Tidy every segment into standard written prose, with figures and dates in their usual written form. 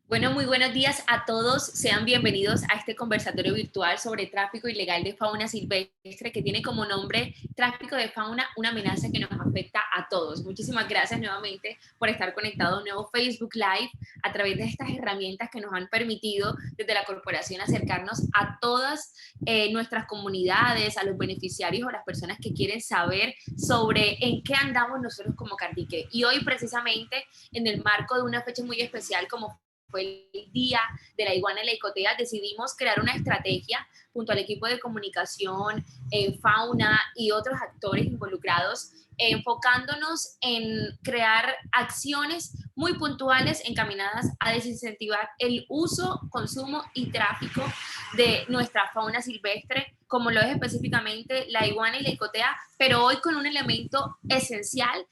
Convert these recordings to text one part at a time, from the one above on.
Bueno, muy buenos días a todos. Sean bienvenidos a este conversatorio virtual sobre tráfico ilegal de fauna silvestre que tiene como nombre Tráfico de fauna, una amenaza que nos afecta a todos. Muchísimas gracias nuevamente por estar conectado a un nuevo Facebook Live a través de estas herramientas que nos han permitido desde la corporación acercarnos a todas nuestras comunidades, a los beneficiarios o las personas que quieren saber sobre en qué andamos nosotros como Cardique. Y hoy precisamente en el marco de una fecha muy especial como fue el día de la iguana y la icotea, decidimos crear una estrategia junto al equipo de comunicación, fauna y otros actores involucrados, enfocándonos en crear acciones muy puntuales encaminadas a desincentivar el uso, consumo y tráfico de nuestra fauna silvestre, como lo es específicamente la iguana y la icotea, pero hoy con un elemento esencial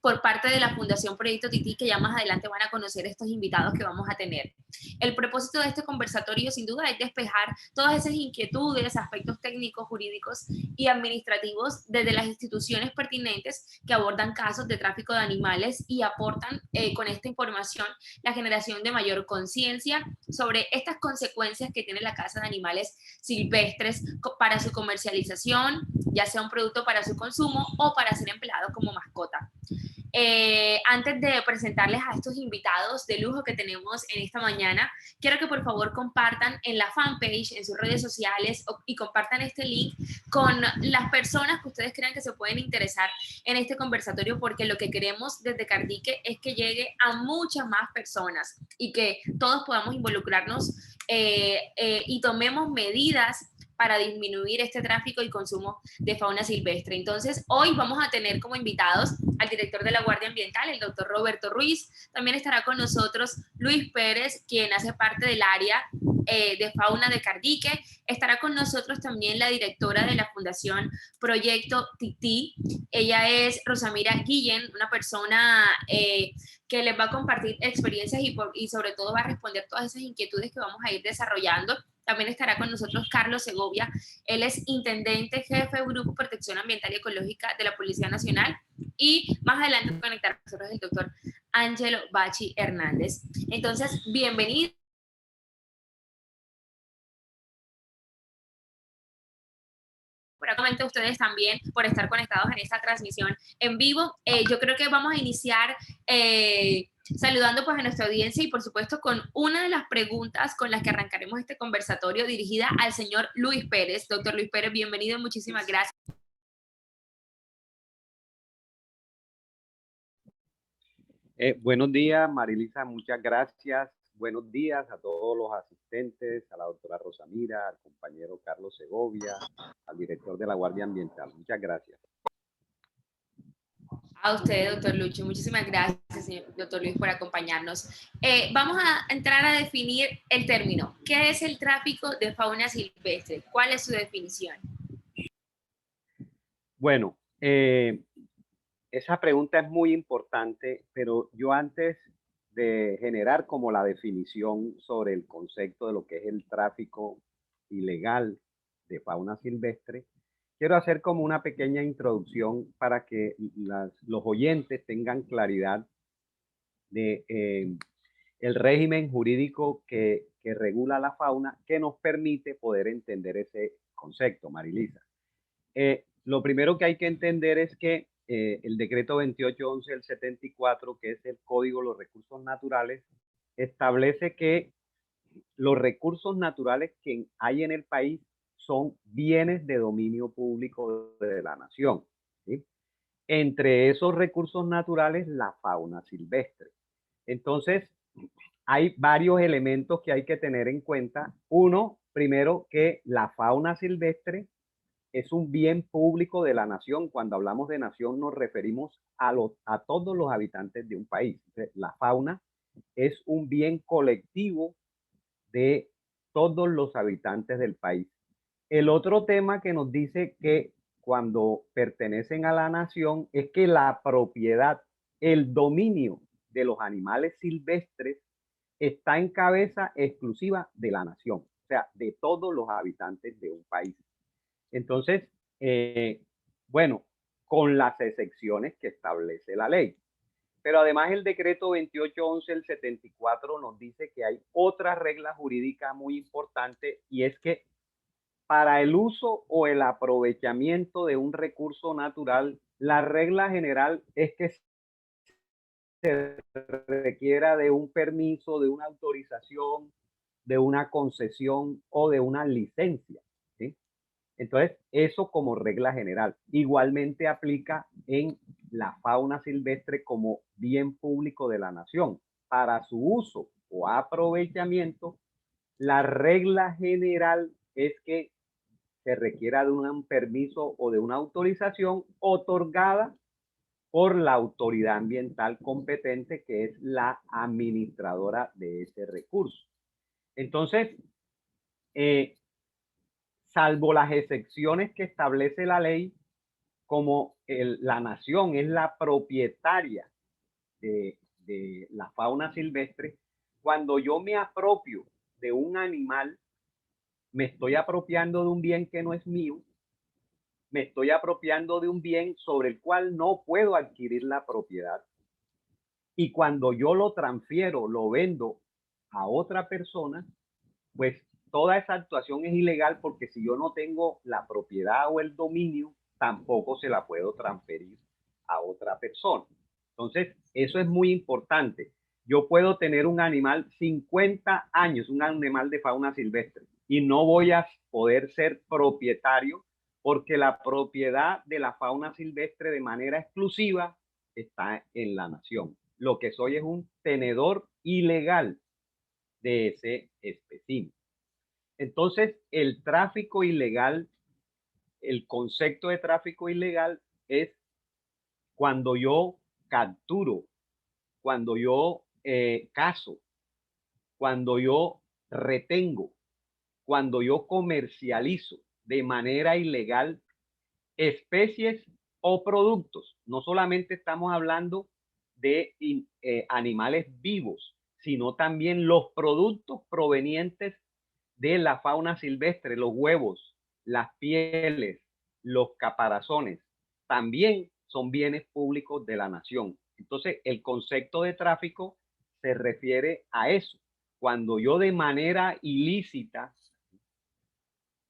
por parte de la Fundación Proyecto Tití, que ya más adelante van a conocer estos invitados que vamos a tener. El propósito de este conversatorio, sin duda, es despejar todas esas inquietudes, aspectos técnicos, jurídicos y administrativos desde las instituciones pertinentes que abordan casos de tráfico de animales y aportan con esta información la generación de mayor conciencia sobre estas consecuencias que tiene la caza de animales silvestres para su comercialización, ya sea un producto para su consumo o para ser empleado como mascota. Antes de presentarles a estos invitados de lujo que tenemos en esta mañana, quiero que por favor compartan en la fanpage, en sus redes sociales y compartan este link con las personas que ustedes crean que se pueden interesar en este conversatorio, porque lo que queremos desde Cardique es que llegue a muchas más personas y que todos podamos involucrarnos y tomemos medidas para disminuir este tráfico y consumo de fauna silvestre. Entonces, hoy vamos a tener como invitados al director de la Guardia Ambiental, el doctor Roberto Ruiz. También estará con nosotros Luis Pérez, quien hace parte del área de fauna de Cardique. Estará con nosotros también la directora de la Fundación Proyecto Tití. Ella es Rosamira Guillén, una persona que les va a compartir experiencias y sobre todo va a responder todas esas inquietudes que vamos a ir desarrollando. También estará con nosotros Carlos Segovia. Él es intendente jefe de Grupo Protección Ambiental y Ecológica de la Policía Nacional. Y más adelante conectar con nosotros el doctor Ángelo Bachi Hernández. Entonces, bienvenido. Seguramente ustedes también por estar conectados en esta transmisión en vivo. Yo creo que vamos a iniciar saludando pues a nuestra audiencia y por supuesto con una de las preguntas con las que arrancaremos este conversatorio dirigida al señor Luis Pérez. Doctor Luis Pérez, bienvenido, muchísimas gracias. Buenos días, Marilisa, muchas gracias. Buenos días a todos los asistentes, a la doctora Rosamira, al compañero Carlos Segovia, al director de la Guardia Ambiental. Muchas gracias. A usted, doctor Lucho, muchísimas gracias, señor, doctor Luis, por acompañarnos. Vamos a entrar a definir el término. ¿Qué es el tráfico de fauna silvestre? ¿Cuál es su definición? Bueno, esa pregunta es muy importante, pero yo antes de generar como la definición sobre el concepto de lo que es el tráfico ilegal de fauna silvestre, quiero hacer como una pequeña introducción para que los oyentes tengan claridad de el régimen jurídico que regula la fauna, que nos permite poder entender ese concepto, Marilisa. Lo primero que hay que entender es que el decreto 2811 del 74, que es el Código de los Recursos Naturales, establece que los recursos naturales que hay en el país son bienes de dominio público de la nación, ¿sí? Entre esos recursos naturales, la fauna silvestre. Entonces, hay varios elementos que hay que tener en cuenta. Uno, primero, que la fauna silvestre es un bien público de la nación. Cuando hablamos de nación nos referimos a todos los habitantes de un país. Entonces, la fauna es un bien colectivo de todos los habitantes del país. El otro tema que nos dice que cuando pertenecen a la nación es que la propiedad, el dominio de los animales silvestres está en cabeza exclusiva de la nación, o sea, de todos los habitantes de un país. Entonces, bueno, con las excepciones que establece la ley. Pero además el decreto 2811 del 74 nos dice que hay otra regla jurídica muy importante, y es que para el uso o el aprovechamiento de un recurso natural, la regla general es que se requiera de un permiso, de una autorización, de una concesión o de una licencia, ¿sí? Entonces, eso como regla general. Igualmente aplica en la fauna silvestre como bien público de la nación. Para su uso o aprovechamiento, la regla general es que se requiera de un permiso o de una autorización otorgada por la autoridad ambiental competente, que es la administradora de ese recurso. Entonces, eh, salvo las excepciones que establece la ley, como la nación es la propietaria de la fauna silvestre, cuando yo me apropio de un animal, me estoy apropiando de un bien que no es mío, me estoy apropiando de un bien sobre el cual no puedo adquirir la propiedad. Y cuando yo lo transfiero, lo vendo a otra persona, pues toda esa actuación es ilegal, porque si yo no tengo la propiedad o el dominio, tampoco se la puedo transferir a otra persona. Entonces, eso es muy importante. Yo puedo tener un animal 50 años, un animal de fauna silvestre, y no voy a poder ser propietario, porque la propiedad de la fauna silvestre de manera exclusiva está en la nación. Lo que soy es un tenedor ilegal de ese espécimen. Entonces, el tráfico ilegal, el concepto de tráfico ilegal es cuando yo capturo, cuando yo cazo, cuando yo retengo, cuando yo comercializo de manera ilegal especies o productos. No solamente estamos hablando de animales vivos, sino también los productos provenientes de la fauna silvestre, los huevos, las pieles, los caparazones, también son bienes públicos de la nación. Entonces, el concepto de tráfico se refiere a eso. Cuando yo de manera ilícita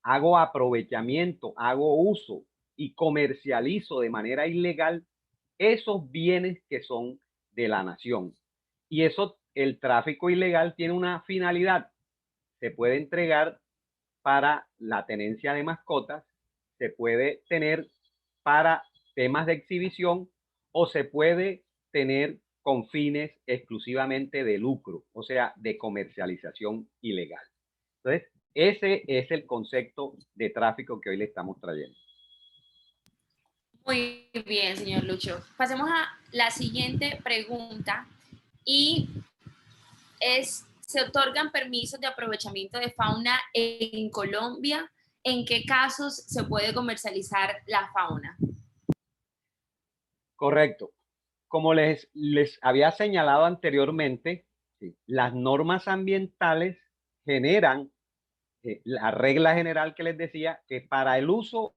hago aprovechamiento, hago uso y comercializo de manera ilegal esos bienes que son de la nación. Y eso, el tráfico ilegal tiene una finalidad. Se puede entregar para la tenencia de mascotas, se puede tener para temas de exhibición, o se puede tener con fines exclusivamente de lucro, o sea, de comercialización ilegal. Entonces, ese es el concepto de tráfico que hoy le estamos trayendo. Muy bien, señor Lucho. Pasemos a la siguiente pregunta, y ¿se otorgan permisos de aprovechamiento de fauna en Colombia? ¿En qué casos se puede comercializar la fauna? Correcto. Como les había señalado anteriormente, sí, las normas ambientales generan la regla general que les decía, que para el uso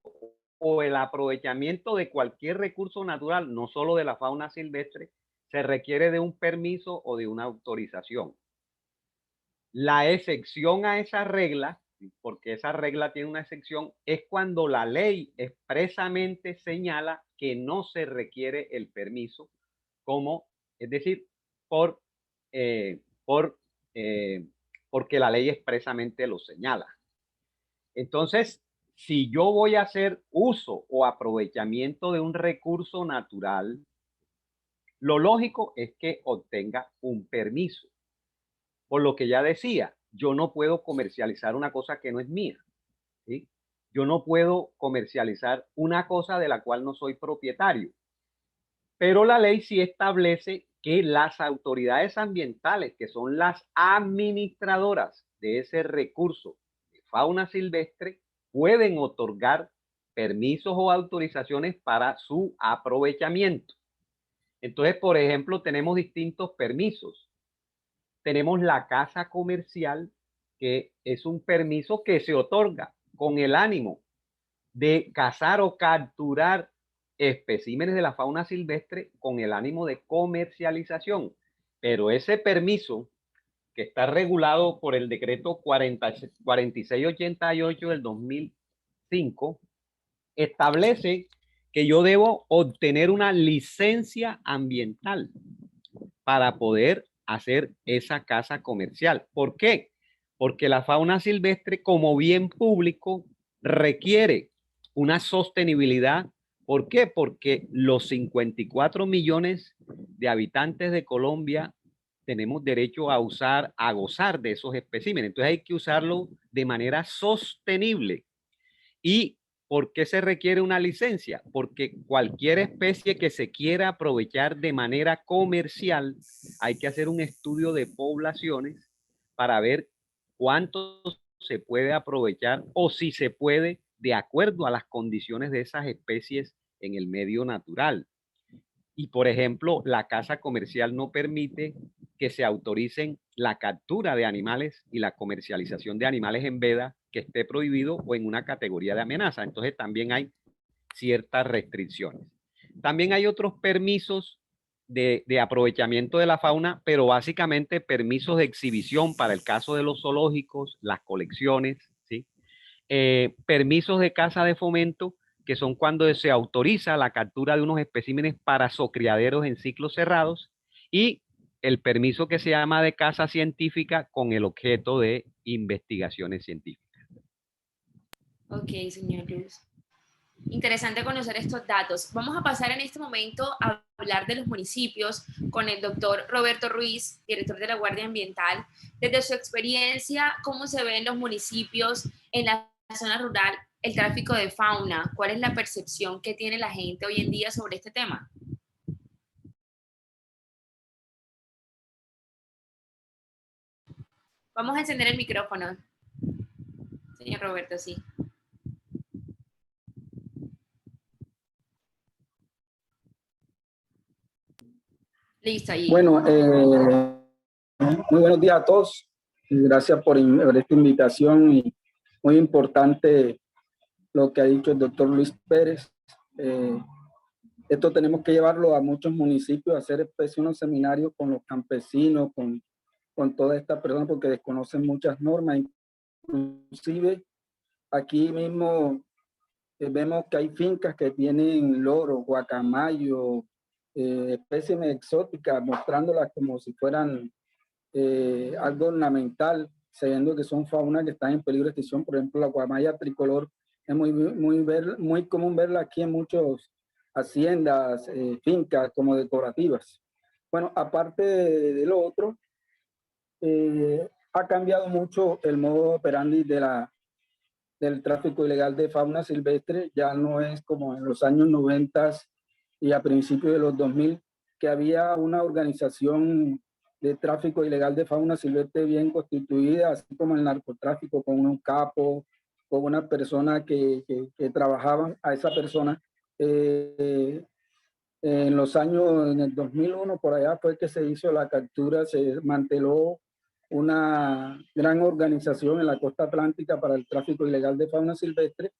o el aprovechamiento de cualquier recurso natural, no solo de la fauna silvestre, se requiere de un permiso o de una autorización. La excepción a esa regla, porque esa regla tiene una excepción, es cuando la ley expresamente señala que no se requiere el permiso, como, es decir, por, eh, por, eh, porque la ley expresamente lo señala. Entonces, si yo voy a hacer uso o aprovechamiento de un recurso natural, lo lógico es que obtenga un permiso. Por lo que ya decía, yo no puedo comercializar una cosa que no es mía, ¿sí? Yo no puedo comercializar una cosa de la cual no soy propietario. Pero la ley sí establece que las autoridades ambientales, que son las administradoras de ese recurso de fauna silvestre, pueden otorgar permisos o autorizaciones para su aprovechamiento. Entonces, por ejemplo, tenemos distintos permisos. Tenemos la caza comercial, que es un permiso que se otorga con el ánimo de cazar o capturar especímenes de la fauna silvestre con el ánimo de comercialización. Pero ese permiso, que está regulado por el decreto 4688 del 2005, establece que yo debo obtener una licencia ambiental para poder hacer esa caza comercial. ¿Por qué? Porque la fauna silvestre como bien público requiere una sostenibilidad. ¿Por qué? Porque los 54 millones de habitantes de Colombia tenemos derecho a usar, a gozar de esos especímenes. Entonces hay que usarlo de manera sostenible. ¿Y por qué se requiere una licencia? Porque cualquier especie que se quiera aprovechar de manera comercial, hay que hacer un estudio de poblaciones para ver cuánto se puede aprovechar o si se puede de acuerdo a las condiciones de esas especies en el medio natural. Y, por ejemplo, la caza comercial no permite que se autoricen la captura de animales y la comercialización de animales en veda que esté prohibido o en una categoría de amenaza. Entonces también hay ciertas restricciones. También hay otros permisos de aprovechamiento de la fauna, pero básicamente permisos de exhibición para el caso de los zoológicos, las colecciones, ¿sí? Permisos de caza de fomento, que son cuando se autoriza la captura de unos especímenes para zocriaderos en ciclos cerrados, y el permiso que se llama de caza científica con el objeto de investigaciones científicas. Ok, señor Luz. Interesante conocer estos datos. Vamos a pasar en este momento a hablar de los municipios con el doctor Roberto Ruiz, director de la Guardia Ambiental. Desde su experiencia, ¿cómo se ve en los municipios, en la zona rural, el tráfico de fauna? ¿Cuál es la percepción que tiene la gente hoy en día sobre este tema? Vamos a encender el micrófono, señor Roberto, sí. Listo, ahí. Bueno, muy buenos días a todos. Gracias por esta invitación y muy importante lo que ha dicho el doctor Luis Pérez. Esto tenemos que llevarlo a muchos municipios, hacer unos seminarios con los campesinos, con todas estas personas, porque desconocen muchas normas. Inclusive aquí mismo vemos que hay fincas que tienen loros, guacamayo, especies exóticas, mostrándolas como si fueran algo ornamental, sabiendo que son faunas que están en peligro de extinción. Por ejemplo, la guamaya tricolor es muy común verla aquí en muchas haciendas, fincas como decorativas. Bueno, aparte de lo otro, ha cambiado mucho el modo operandi del tráfico ilegal de fauna silvestre. Ya no es como en los años 90 y a principios de los 2000, que había una organización de tráfico ilegal de fauna silvestre bien constituida, así como el narcotráfico, con un capo, con una persona que trabajaban a esa persona. En los años, en el 2001, por allá fue que se hizo la captura, se manteló una gran organización en la costa atlántica para el tráfico ilegal de fauna silvestre,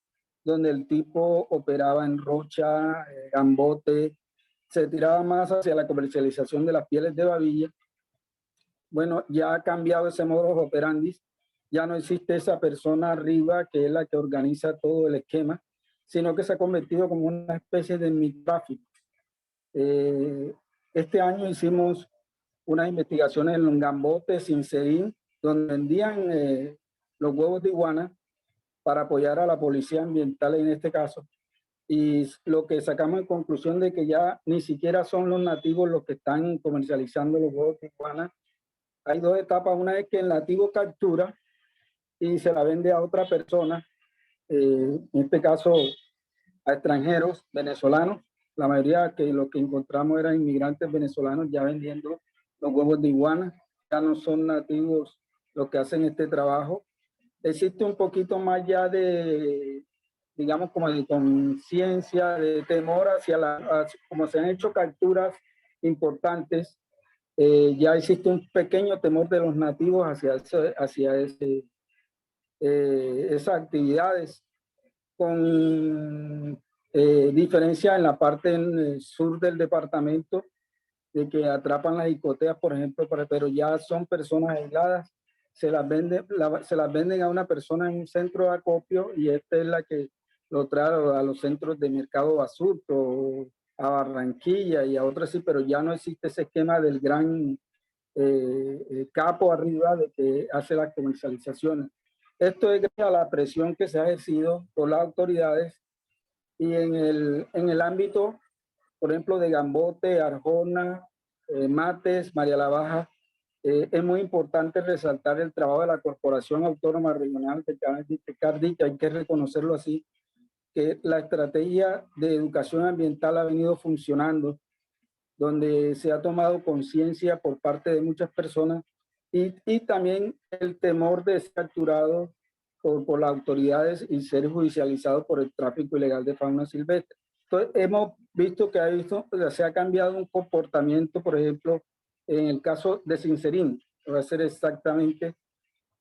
donde el tipo operaba en rocha, gambote, se tiraba más hacia la comercialización de las pieles de babilla. Bueno, ya ha cambiado ese modus operandi, ya no existe esa persona arriba que es la que organiza todo el esquema, sino que se ha convertido como una especie de microtráfico. Este año hicimos unas investigaciones en Longambote, Sincerín, donde vendían los huevos de iguana para apoyar a la policía ambiental en este caso. Y lo que sacamos en conclusión de que ya ni siquiera son los nativos los que están comercializando los huevos de iguana. Hay dos etapas. Una es que el nativo captura y se la vende a otra persona, en este caso a extranjeros venezolanos. La mayoría que lo que encontramos eran inmigrantes venezolanos ya vendiendo los huevos de iguana. Ya no son nativos los que hacen este trabajo. Existe un poquito más ya de, digamos, como de conciencia, de temor hacia como se han hecho capturas importantes, ya existe un pequeño temor de los nativos hacia esas actividades. Con Diferencia en la parte en el sur del departamento de que atrapan las jicoteas, por ejemplo, pero ya son personas aisladas, se las venden a una persona en un centro de acopio y esta es la que lo trae a los centros de Mercado Basurto, a Barranquilla y a otras sí, pero ya no existe ese esquema del gran capo arriba de que hace las comercializaciones. Esto es gracias a la presión que se ha ejercido por las autoridades y en el ámbito, por ejemplo, de Gambote, Arjona, Mates, María la Baja, es muy importante resaltar el trabajo de la Corporación Autónoma Regional de Cardí, que hay que reconocerlo así, que la estrategia de educación ambiental ha venido funcionando, donde se ha tomado conciencia por parte de muchas personas y también el temor de ser capturado por las autoridades y ser judicializado por el tráfico ilegal de fauna silvestre. Entonces, hemos visto que se ha cambiado un comportamiento, por ejemplo, en el caso de Sincerín, va a ser exactamente,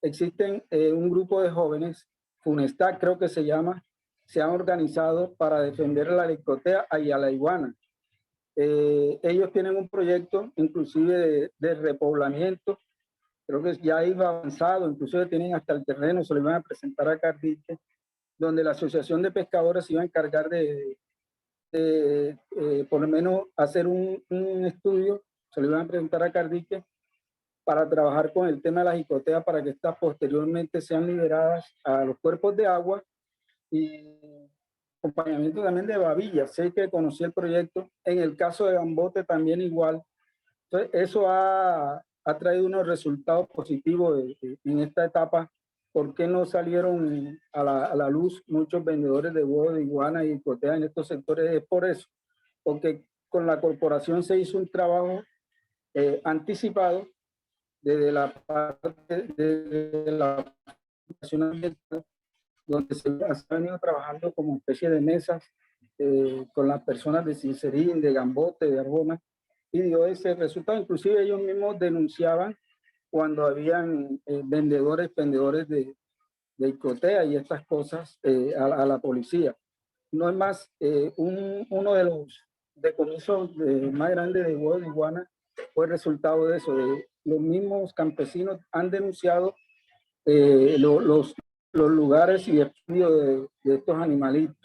existen un grupo de jóvenes, Funestac creo que se llama, se han organizado para defender la licotea y a la iguana. Ellos tienen un proyecto inclusive de repoblamiento, creo que ya iba avanzado, inclusive tienen hasta el terreno, se lo iban a presentar a Cardique, donde la Asociación de Pescadores se iba a encargar de por lo menos hacer un estudio, se lo iban a presentar a Cardique, para trabajar con el tema de la jicotea para que estas posteriormente sean liberadas a los cuerpos de agua y acompañamiento también de babillas. Sé que conocí el proyecto. En el caso de Gambote también igual. Entonces, eso ha traído unos resultados positivos en esta etapa. ¿Por qué no salieron a la luz muchos vendedores de huevos de iguana y jicotea en estos sectores? Es por eso, porque con la corporación se hizo un trabajo anticipado desde la parte de la Fundación Ambiental, donde se ha venido trabajando como especie de mesas con las personas de Sincerín, de Gambote, de Arjona, y dio ese resultado. Inclusive ellos mismos denunciaban cuando habían vendedores de icotea y estas cosas a la policía. No es más, uno de los decomisos más grandes de huevos de iguana fue el resultado de eso, de los mismos campesinos han denunciado los lugares y estudios de estos animalitos.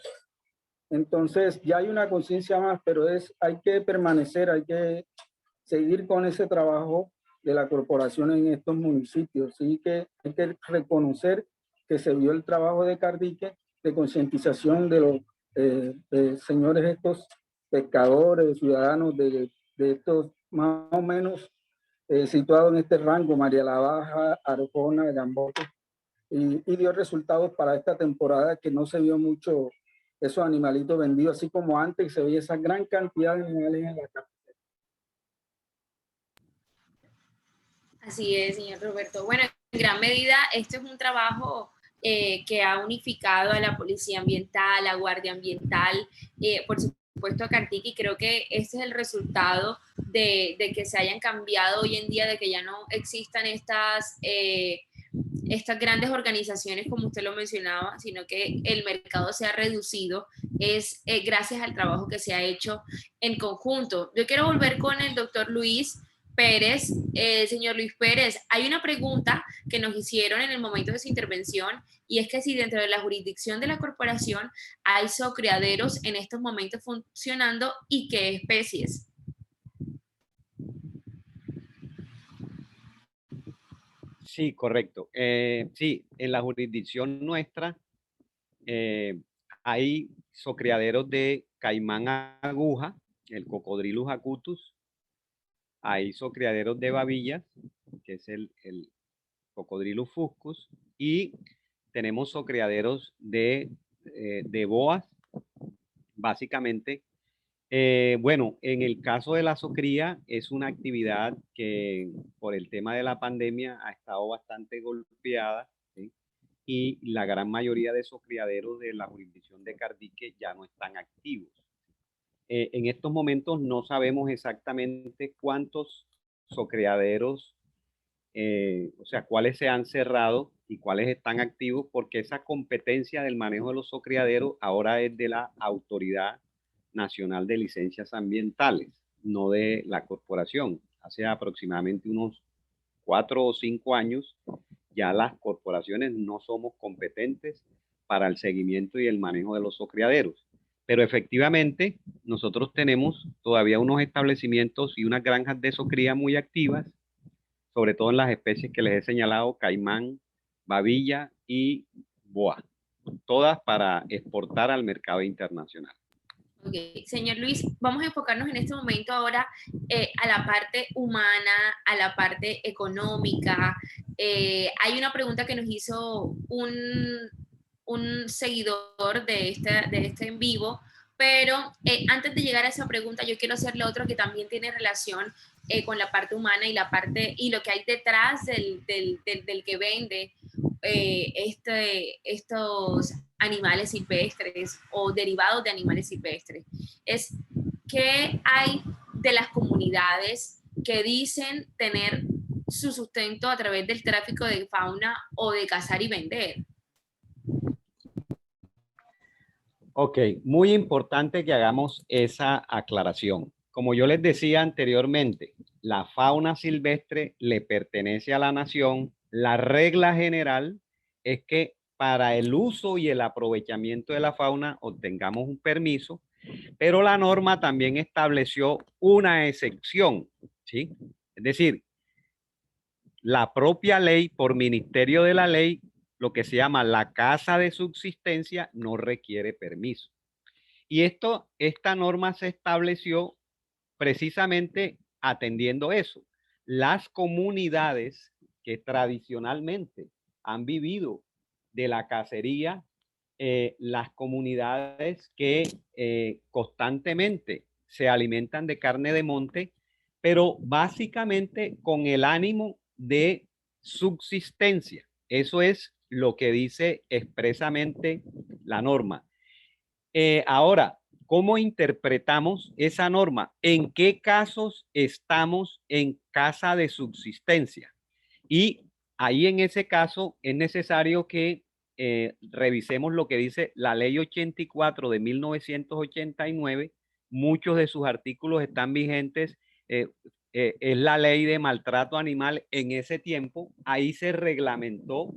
Entonces ya hay una conciencia más, pero hay que permanecer, hay que seguir con ese trabajo de la corporación en estos municipios. Sí que hay que reconocer que se vio el trabajo de Cardique de concientización de los señores estos pescadores, ciudadanos de estos más o menos situados en este rango, María la Baja, Arjona, Gambote, y dio resultados para esta temporada que no se vio mucho esos animalitos vendidos, así como antes se veía esa gran cantidad de animales en la capital. Así es, señor Roberto. Bueno, en gran medida, este es un trabajo que ha unificado a la Policía Ambiental, la Guardia Ambiental, por supuesto a Cartique, y creo que este es el resultado de que se hayan cambiado hoy en día, de que ya no existan estas grandes organizaciones como usted lo mencionaba, sino que el mercado se ha reducido, es gracias al trabajo que se ha hecho en conjunto. Yo quiero volver con el doctor Luis Pérez. Señor Luis Pérez, hay una pregunta que nos hicieron en el momento de su intervención y es que si dentro de la jurisdicción de la corporación hay zoocriaderos en estos momentos funcionando y qué especies. Sí, correcto. Sí, en la jurisdicción nuestra hay zoocriaderos de caimán aguja, el Cocodrilus acutus, hay zoocriaderos de babillas, que es el Cocodrilus fuscus, y tenemos zoocriaderos de boas, básicamente. Bueno, en el caso de la zoocría es una actividad que por el tema de la pandemia ha estado bastante golpeada, ¿sí? Y la gran mayoría de esos criaderos de la jurisdicción de Cardique ya no están activos. En estos momentos no sabemos exactamente cuántos zoocriaderos, o sea, cuáles se han cerrado, y cuáles están activos, porque esa competencia del manejo de los zoocriaderos ahora es de la Autoridad Nacional de Licencias Ambientales, no de la corporación. Hace aproximadamente unos 4 o 5 años ya las corporaciones no somos competentes para el seguimiento y el manejo de los zoocriaderos. Pero efectivamente, nosotros tenemos todavía unos establecimientos y unas granjas de zoocría muy activas, sobre todo en las especies que les he señalado, caimán, babilla y boa, todas para exportar al mercado internacional. Okay. Señor Luis, vamos a enfocarnos en este momento ahora a la parte humana, a la parte económica. Hay una pregunta que nos hizo un seguidor de este en vivo, pero antes de llegar a esa pregunta, yo quiero hacerle otro que también tiene relación con la parte humana y la parte y lo que hay detrás del que vende estos animales silvestres o derivados de animales silvestres. Es qué hay de las comunidades que dicen tener su sustento a través del tráfico de fauna o de cazar y vender. Ok, muy importante que hagamos esa aclaración. Como yo les decía anteriormente, la fauna silvestre le pertenece a la nación. La regla general es que para el uso y el aprovechamiento de la fauna obtengamos un permiso, pero la norma también estableció una excepción, ¿sí? Es decir, la propia ley, por ministerio de la ley, lo que se llama la caza de subsistencia, no requiere permiso. Y esta norma se estableció precisamente atendiendo eso. Las comunidades que tradicionalmente han vivido de la cacería, las comunidades que constantemente se alimentan de carne de monte, pero básicamente con el ánimo de subsistencia. Eso es lo que dice expresamente la norma. Ahora, ¿cómo interpretamos esa norma? ¿En qué casos estamos en caza de subsistencia? Y ahí en ese caso es necesario que revisemos lo que dice la ley 84 de 1989. Muchos de sus artículos están vigentes. Es la ley de maltrato animal en ese tiempo. Ahí se reglamentó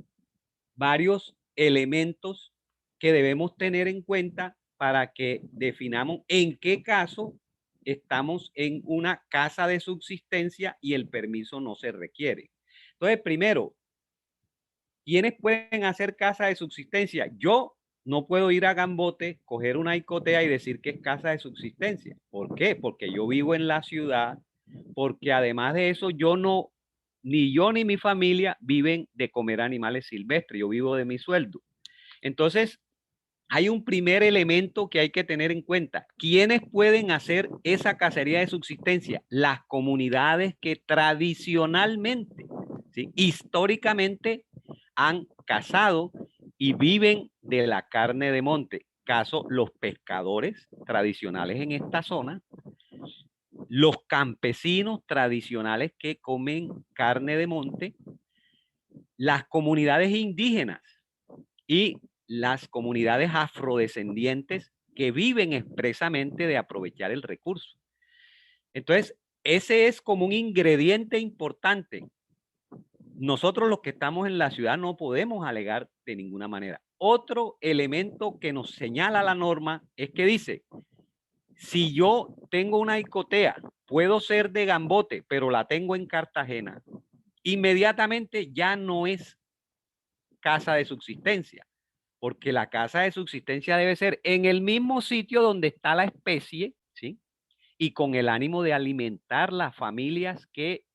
varios elementos que debemos tener en cuenta para que definamos en qué caso estamos en una caza de subsistencia y el permiso no se requiere. Entonces, primero, ¿quiénes pueden hacer caza de subsistencia? Yo no puedo ir a Gambote, coger una icotea y decir que es caza de subsistencia. ¿Por qué? Porque yo vivo en la ciudad, porque además de eso ni yo ni mi familia viven de comer animales silvestres, yo vivo de mi sueldo. Entonces, hay un primer elemento que hay que tener en cuenta. ¿Quiénes pueden hacer esa cacería de subsistencia? Las comunidades que tradicionalmente, ¿sí?, históricamente han cazado y viven de la carne de monte. Caso, los pescadores tradicionales en esta zona, los campesinos tradicionales que comen carne de monte, las comunidades indígenas y las comunidades afrodescendientes que viven expresamente de aprovechar el recurso. Entonces, ese es como un ingrediente importante. Nosotros los que estamos en la ciudad no podemos alegar de ninguna manera. Otro elemento que nos señala la norma es que dice, si yo tengo una icotea, puedo ser de Gambote, pero la tengo en Cartagena, inmediatamente ya no es caza de subsistencia, porque la caza de subsistencia debe ser en el mismo sitio donde está la especie, ¿sí?, y con el ánimo de alimentar las familias que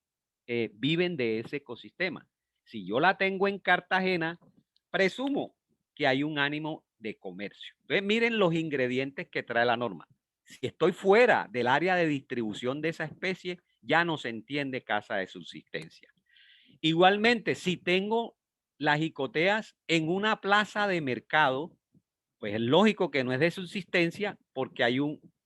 viven de ese ecosistema. Si yo la tengo en Cartagena, presumo que hay un ánimo de comercio. Entonces, miren los ingredientes que trae la norma. Si estoy fuera del área de distribución de esa especie, ya no se entiende caza de subsistencia. Igualmente, si tengo las jicoteas en una plaza de mercado, pues es lógico que no es de subsistencia porque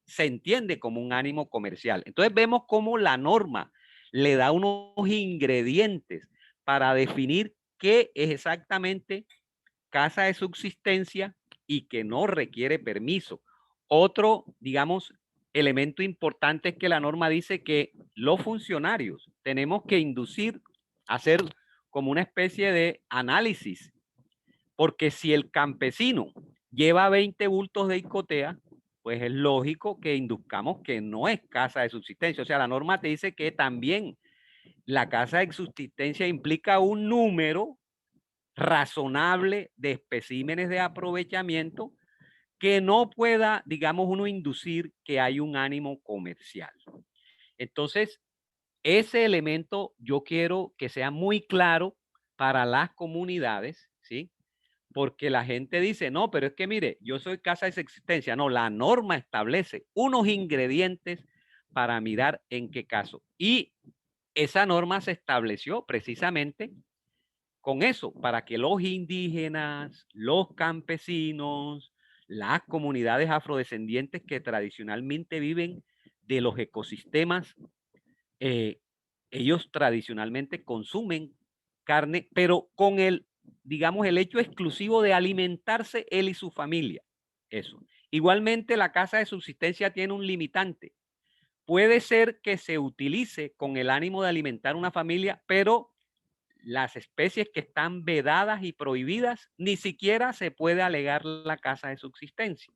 se entiende como un ánimo comercial. Entonces vemos cómo la norma le da unos ingredientes para definir qué es exactamente casa de subsistencia y que no requiere permiso. Otro, digamos, elemento importante es que la norma dice que los funcionarios tenemos que inducir a hacer como una especie de análisis, porque si el campesino lleva 20 bultos de icotea, pues es lógico que induzcamos que no es casa de subsistencia. O sea, la norma te dice que también la casa de subsistencia implica un número razonable de especímenes de aprovechamiento que no pueda, digamos, uno inducir que hay un ánimo comercial. Entonces, ese elemento yo quiero que sea muy claro para las comunidades, ¿sí? Porque la gente dice, no, pero es que mire, yo soy casa de subsistencia. No, la norma establece unos ingredientes para mirar en qué caso. Y esa norma se estableció precisamente con eso, para que los indígenas, los campesinos, las comunidades afrodescendientes que tradicionalmente viven de los ecosistemas, eh, ellos tradicionalmente consumen carne, pero con el, digamos, el hecho exclusivo de alimentarse él y su familia. Eso. Igualmente, la casa de subsistencia tiene un limitante. Puede ser que se utilice con el ánimo de alimentar una familia, pero las especies que están vedadas y prohibidas, ni siquiera se puede alegar la casa de subsistencia.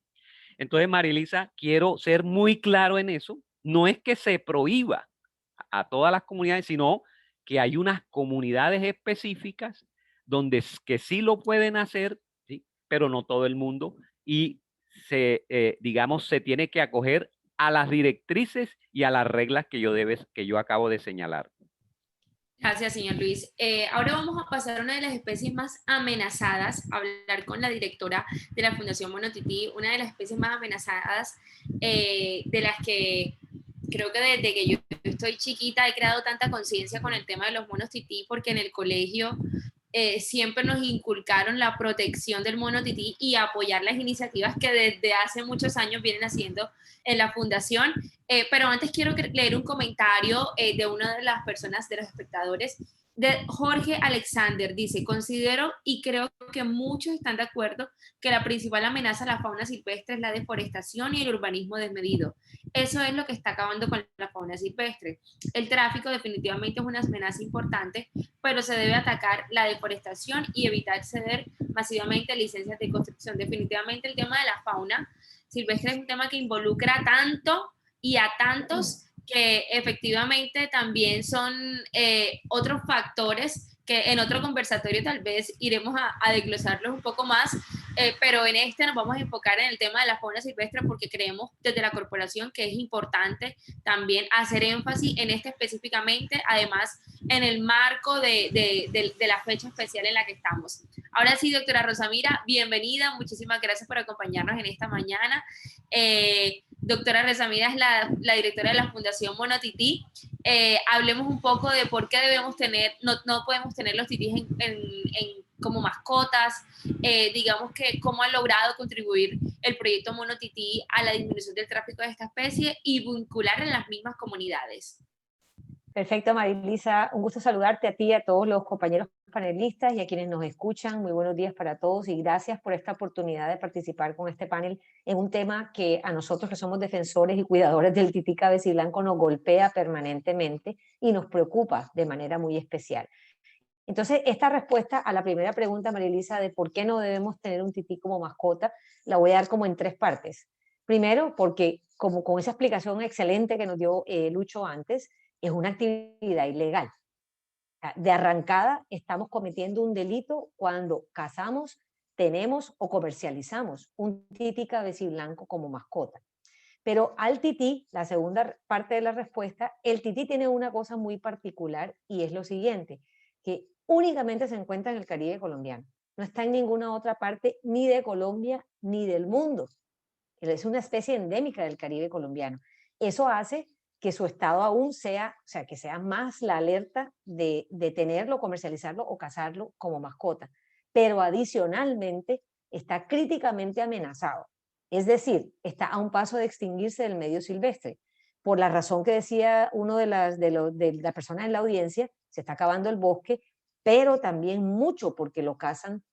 Entonces, Marilisa, quiero ser muy claro en eso. No es que se prohíba a todas las comunidades, sino que hay unas comunidades específicas donde que sí lo pueden hacer, ¿sí? Pero no todo el mundo. Y digamos, se tiene que acoger a las directrices y a las reglas que yo acabo de señalar. Gracias, señor Luis. Ahora vamos a pasar a una de las especies más amenazadas, a hablar con la directora de la Fundación Mono Tití, una de las especies más amenazadas de las que creo que desde que yo estoy chiquita he creado tanta conciencia con el tema de los monos tití, porque en el colegio siempre nos inculcaron la protección del mono tití y apoyar las iniciativas que desde hace muchos años vienen haciendo en la fundación. Pero antes quiero leer un comentario de una de las personas, de los espectadores, de Jorge Alexander. Dice, considero y creo que muchos están de acuerdo que la principal amenaza a la fauna silvestre es la deforestación y el urbanismo desmedido. Eso es lo que está acabando con la fauna silvestre. El tráfico definitivamente es una amenaza importante, pero se debe atacar la deforestación y evitar ceder masivamente licencias de construcción. Definitivamente el tema de la fauna silvestre es un tema que involucra tanto y a tantos que efectivamente también son otros factores que en otro conversatorio tal vez iremos a desglosarlos un poco más, pero en este nos vamos a enfocar en el tema de la fauna silvestre porque creemos desde la corporación que es importante también hacer énfasis en este específicamente, además en el marco de la fecha especial en la que estamos. Ahora sí, doctora Rosamira, bienvenida, muchísimas gracias por acompañarnos en esta mañana. Doctora Rosamira es la directora de la Fundación Mono Tití. Hablemos un poco de por qué debemos tener, no podemos tener los titís como mascotas, digamos que cómo ha logrado contribuir el proyecto Mono Tití a la disminución del tráfico de esta especie y vincular en las mismas comunidades. Perfecto, Marilisa, un gusto saludarte a ti y a todos los compañeros panelistas y a quienes nos escuchan. Muy buenos días para todos y gracias por esta oportunidad de participar con este panel en un tema que a nosotros que somos defensores y cuidadores del tití cabeciblanco nos golpea permanentemente y nos preocupa de manera muy especial. Entonces, esta respuesta a la primera pregunta, Marilisa, de por qué no debemos tener un tití como mascota, la voy a dar como en tres partes. Primero, porque como con esa explicación excelente que nos dio Lucho antes, es una actividad ilegal. De arrancada estamos cometiendo un delito cuando cazamos, tenemos o comercializamos un tití cabeciblanco como mascota. Pero al tití, la segunda parte de la respuesta, el tití tiene una cosa muy particular y es lo siguiente, que únicamente se encuentra en el Caribe colombiano. No está en ninguna otra parte ni de Colombia ni del mundo. Es una especie endémica del Caribe colombiano. Eso hace que su estado aún sea, o sea, que sea más la alerta de tenerlo, comercializarlo o cazarlo como mascota. Pero adicionalmente está críticamente amenazado. Es decir, está a un paso de extinguirse del medio silvestre. Por la razón que decía uno de las personas en la audiencia, se está acabando el bosque pero también mucho porque lo cazan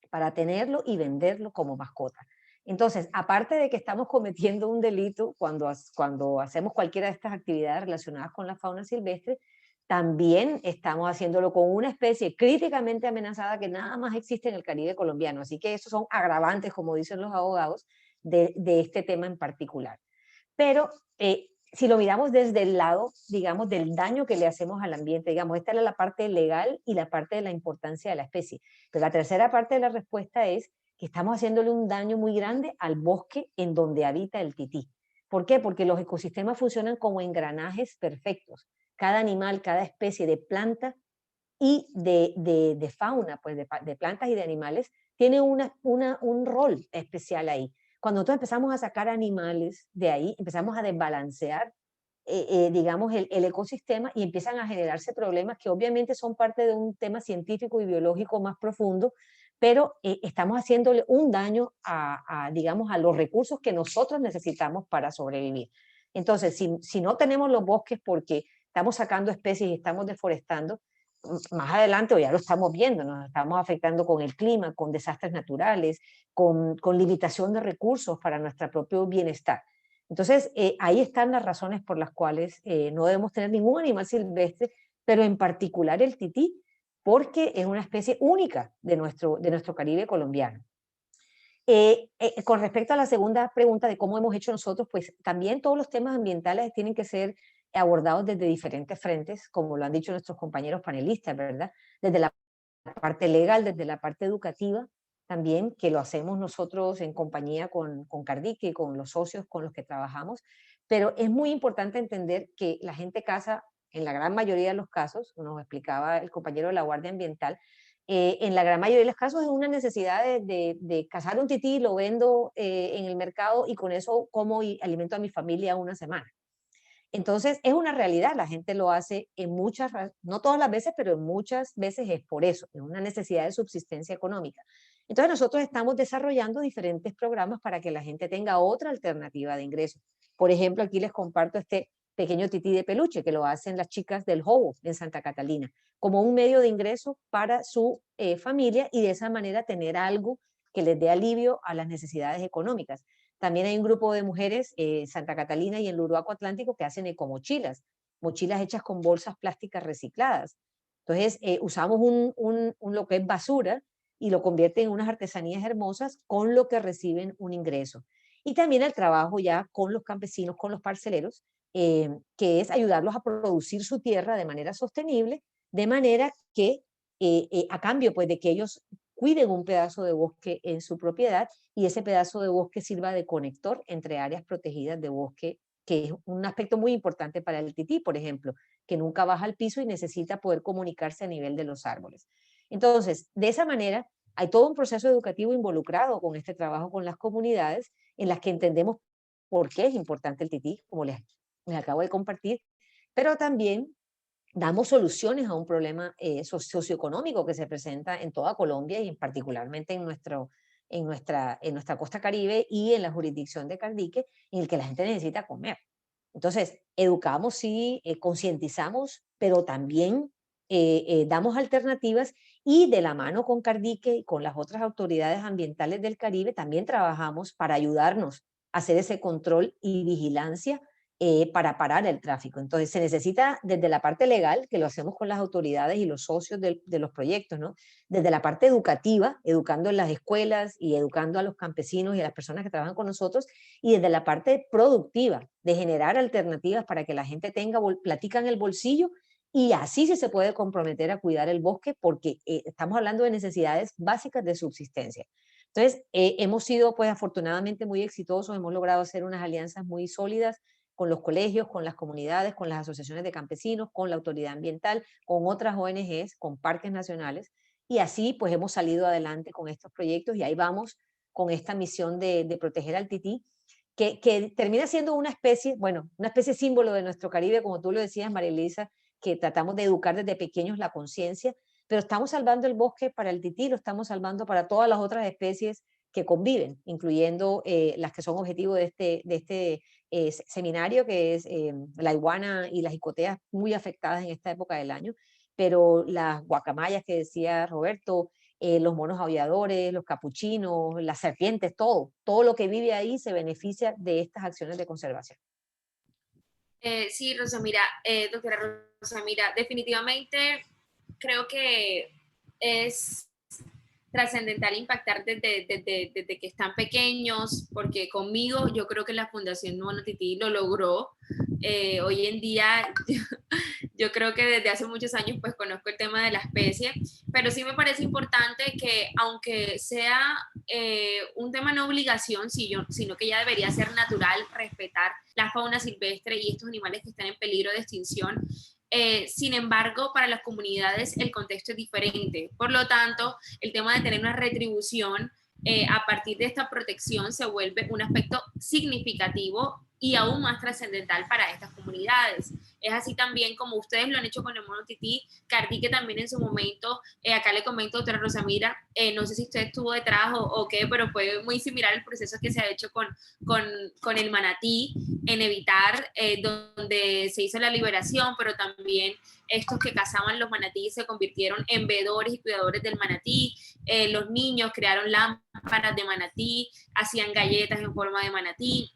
para tenerlo y venderlo como mascota. Entonces, aparte de que estamos cometiendo un delito cuando hacemos cualquiera de estas actividades relacionadas con la fauna silvestre, también estamos haciéndolo con una especie críticamente amenazada que nada más existe en el Caribe colombiano. Así que esos son agravantes, como dicen los abogados, de este tema en particular. Pero si lo miramos desde el lado, digamos, del daño que le hacemos al ambiente, digamos, esta era la parte legal y la parte de la importancia de la especie. Pero la tercera parte de la respuesta es que estamos haciéndole un daño muy grande al bosque en donde habita el tití. ¿Por qué? Porque los ecosistemas funcionan como engranajes perfectos. Cada animal, cada especie de planta y de fauna, pues de plantas y de animales, tiene un rol especial ahí. Cuando nosotros empezamos a sacar animales de ahí, empezamos a desbalancear, digamos, el ecosistema y empiezan a generarse problemas que obviamente son parte de un tema científico y biológico más profundo, pero estamos haciéndole un daño digamos, a los recursos que nosotros necesitamos para sobrevivir. Entonces, si no tenemos los bosques porque estamos sacando especies y estamos deforestando, más adelante, o ya lo estamos viendo, nos estamos afectando con el clima, con desastres naturales, con limitación de recursos para nuestro propio bienestar. Entonces, ahí están las razones por las cuales no debemos tener ningún animal silvestre, pero en particular el tití, porque es una especie única de nuestro Caribe colombiano. Con respecto a la segunda pregunta de cómo hemos hecho nosotros, pues también todos los temas ambientales tienen que ser abordados desde diferentes frentes, como lo han dicho nuestros compañeros panelistas, ¿verdad? Desde la parte legal, desde la parte educativa, también, que lo hacemos nosotros en compañía con Cardique y con los socios con los que trabajamos, pero es muy importante entender que la gente caza, en la gran mayoría de los casos, nos explicaba el compañero de la Guardia Ambiental, en la gran mayoría de los casos es una necesidad de cazar un tití, lo vendo en el mercado y con eso como y alimento a mi familia una semana. Entonces, es una realidad, la gente lo hace en muchas, no todas las veces, pero en muchas veces es por eso, es una necesidad de subsistencia económica. Entonces, nosotros estamos desarrollando diferentes programas para que la gente tenga otra alternativa de ingreso. Por ejemplo, aquí les comparto este pequeño tití de peluche que lo hacen las chicas del Jobo en Santa Catalina, como un medio de ingreso para su familia y de esa manera tener algo que les dé alivio a las necesidades económicas. También hay un grupo de mujeres en Santa Catalina y en el Uruguaco Atlántico que hacen ecomochilas, mochilas hechas con bolsas plásticas recicladas. Entonces, usamos lo que es basura y lo convierten en unas artesanías hermosas con lo que reciben un ingreso. Y también el trabajo ya con los campesinos, con los parceleros, que es ayudarlos a producir su tierra de manera sostenible, de manera que a cambio pues, de que ellos cuiden un pedazo de bosque en su propiedad y ese pedazo de bosque sirva de conector entre áreas protegidas de bosque, que es un aspecto muy importante para el tití, por ejemplo, que nunca baja al piso y necesita poder comunicarse a nivel de los árboles. Entonces, de esa manera, hay todo un proceso educativo involucrado con este trabajo con las comunidades, en las que entendemos por qué es importante el tití, como les acabo de compartir, pero también damos soluciones a un problema socioeconómico que se presenta en toda Colombia y particularmente en nuestra costa Caribe y en la jurisdicción de Cardique, en el que la gente necesita comer. Entonces, educamos, sí, concientizamos, pero también damos alternativas y de la mano con Cardique y con las otras autoridades ambientales del Caribe también trabajamos para ayudarnos a hacer ese control y vigilancia para parar el tráfico. Entonces se necesita desde la parte legal, que lo hacemos con las autoridades y los socios de los proyectos, ¿no? Desde la parte educativa, educando en las escuelas y educando a los campesinos y a las personas que trabajan con nosotros, y desde la parte productiva, de generar alternativas para que la gente tenga platica en el bolsillo y así sí se puede comprometer a cuidar el bosque porque estamos hablando de necesidades básicas de subsistencia. Entonces, hemos sido pues afortunadamente muy exitosos, hemos logrado hacer unas alianzas muy sólidas con los colegios, con las comunidades, con las asociaciones de campesinos, con la autoridad ambiental, con otras ONGs, con parques nacionales, y así pues hemos salido adelante con estos proyectos y ahí vamos con esta misión de proteger al tití, que termina siendo una especie, bueno, una especie símbolo de nuestro Caribe, como tú lo decías, María Elisa, que tratamos de educar desde pequeños la conciencia, pero estamos salvando el bosque para el tití, lo estamos salvando para todas las otras especies que conviven, incluyendo las que son objetivo de este seminario, que es la iguana y las jicoteas muy afectadas en esta época del año, pero las guacamayas que decía Roberto, los monos aulladores, los capuchinos, las serpientes, todo lo que vive ahí se beneficia de estas acciones de conservación. Sí, Rosamira, doctora Rosamira, definitivamente creo que es trascendental impactar desde que están pequeños, porque conmigo yo creo que la Fundación Mono Tití lo logró. Hoy en día yo creo que desde hace muchos años pues conozco el tema de la especie, pero sí me parece importante que aunque sea un tema no obligación, sino que ya debería ser natural respetar la fauna silvestre y estos animales que están en peligro de extinción. Sin embargo, para las comunidades el contexto es diferente. Por lo tanto, el tema de tener una retribución a partir de esta protección se vuelve un aspecto significativo y aún más trascendental para estas comunidades. Es así también como ustedes lo han hecho con el mono tití, Cardique también en su momento, acá le comento, doctora Rosamira, no sé si usted estuvo detrás o qué, pero fue muy similar el proceso que se ha hecho con el manatí, en evitar donde se hizo la liberación, pero también estos que cazaban los manatíes se convirtieron en veedores y cuidadores del manatí, los niños crearon lámparas de manatí, hacían galletas en forma de manatí.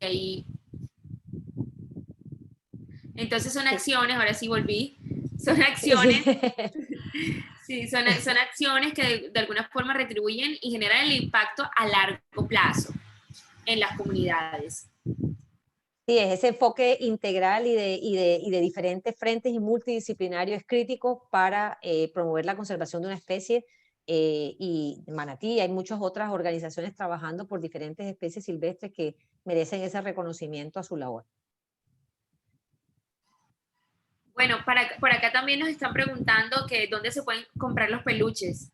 Y entonces son acciones, ahora sí volví, son acciones, sí, son acciones que de alguna forma retribuyen y generan el impacto a largo plazo en las comunidades. Sí, es ese enfoque integral y de diferentes frentes y multidisciplinario es crítico para promover la conservación de una especie y manatí. Hay muchas otras organizaciones trabajando por diferentes especies silvestres que merecen ese reconocimiento a su labor. Bueno, por acá también nos están preguntando que dónde se pueden comprar los peluches.